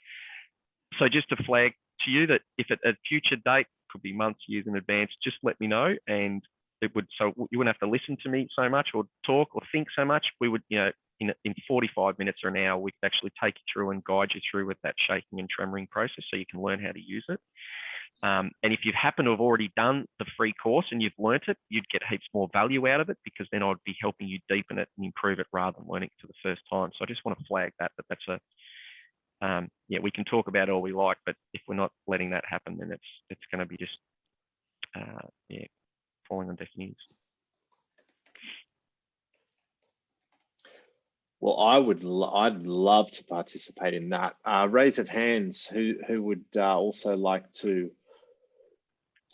Speaker 2: so just to flag to you that if at a future date, could be months, years in advance, just let me know, and it would, so you wouldn't have to listen to me so much or talk or think so much. We would, you know, in 45 minutes or an hour, we could actually take you through and guide you through with that shaking and tremoring process so you can learn how to use it. And if you happen to have already done the free course and you've learnt it, you'd get heaps more value out of it, because then I'd be helping you deepen it and improve it rather than learning it for the first time. So I just want to flag that, that's a, yeah, we can talk about it all we like, but if we're not letting that happen, then it's going to be just, yeah, falling on deaf ears.
Speaker 1: Well, I'd love to participate in that. Raise of hands, who would also like to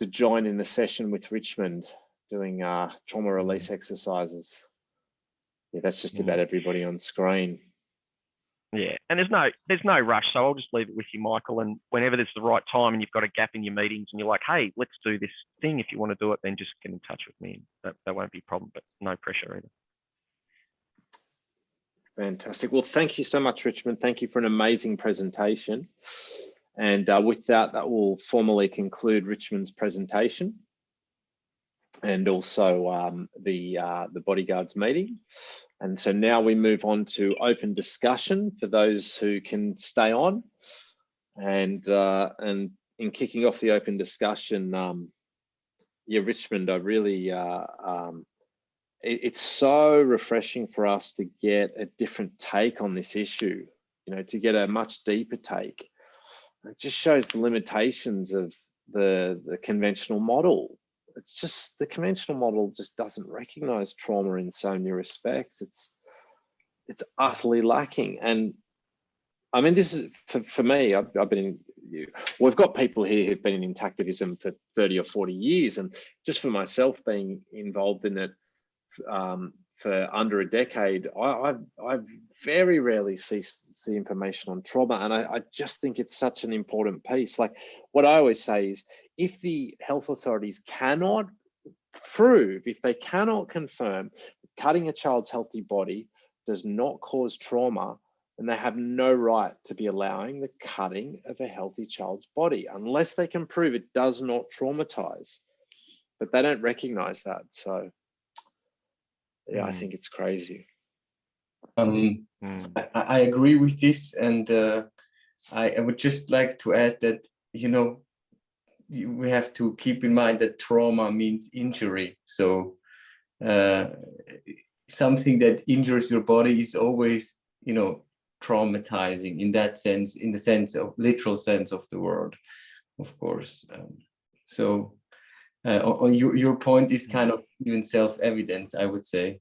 Speaker 1: join in the session with Richmond doing trauma release exercises. Yeah, that's just about everybody on screen.
Speaker 2: Yeah, and there's no rush, so I'll just leave it with you, Michael. And whenever there's the right time and you've got a gap in your meetings and you're like, hey, let's do this thing. If you want to do it, then just get in touch with me. That won't be a problem, but no pressure either.
Speaker 1: Fantastic. Well, thank you so much, Richmond. Thank you for an amazing presentation. And with that, that will formally conclude Richmond's presentation and also the bodyguards meeting. And so now we move on to open discussion for those who can stay on. And in kicking off the open discussion, yeah, Richmond, I really, it's so refreshing for us to get a different take on this issue, you know, to get a much deeper take. It just shows the limitations of the conventional model. It's just, the conventional model just doesn't recognize trauma in so many respects. It's utterly lacking. And I mean, this is, for me, I've been in, we've got people here who've been in Intactivism for 30 or 40 years. And just for myself being involved in it for under a decade, I very rarely see information on trauma. And I just think it's such an important piece. Like what I always say is, if the health authorities cannot prove, if they cannot confirm cutting a child's healthy body does not cause trauma, then they have no right to be allowing the cutting of a healthy child's body unless they can prove it does not traumatize. But they don't recognize that. So yeah, I think it's crazy.
Speaker 5: I agree with this, and I would just like to add that, you know, we have to keep in mind that trauma means injury. So something that injures your body is always, you know, traumatizing in that sense, in the sense of literal sense of the word, of course. So your point is kind of even self-evident, I would say.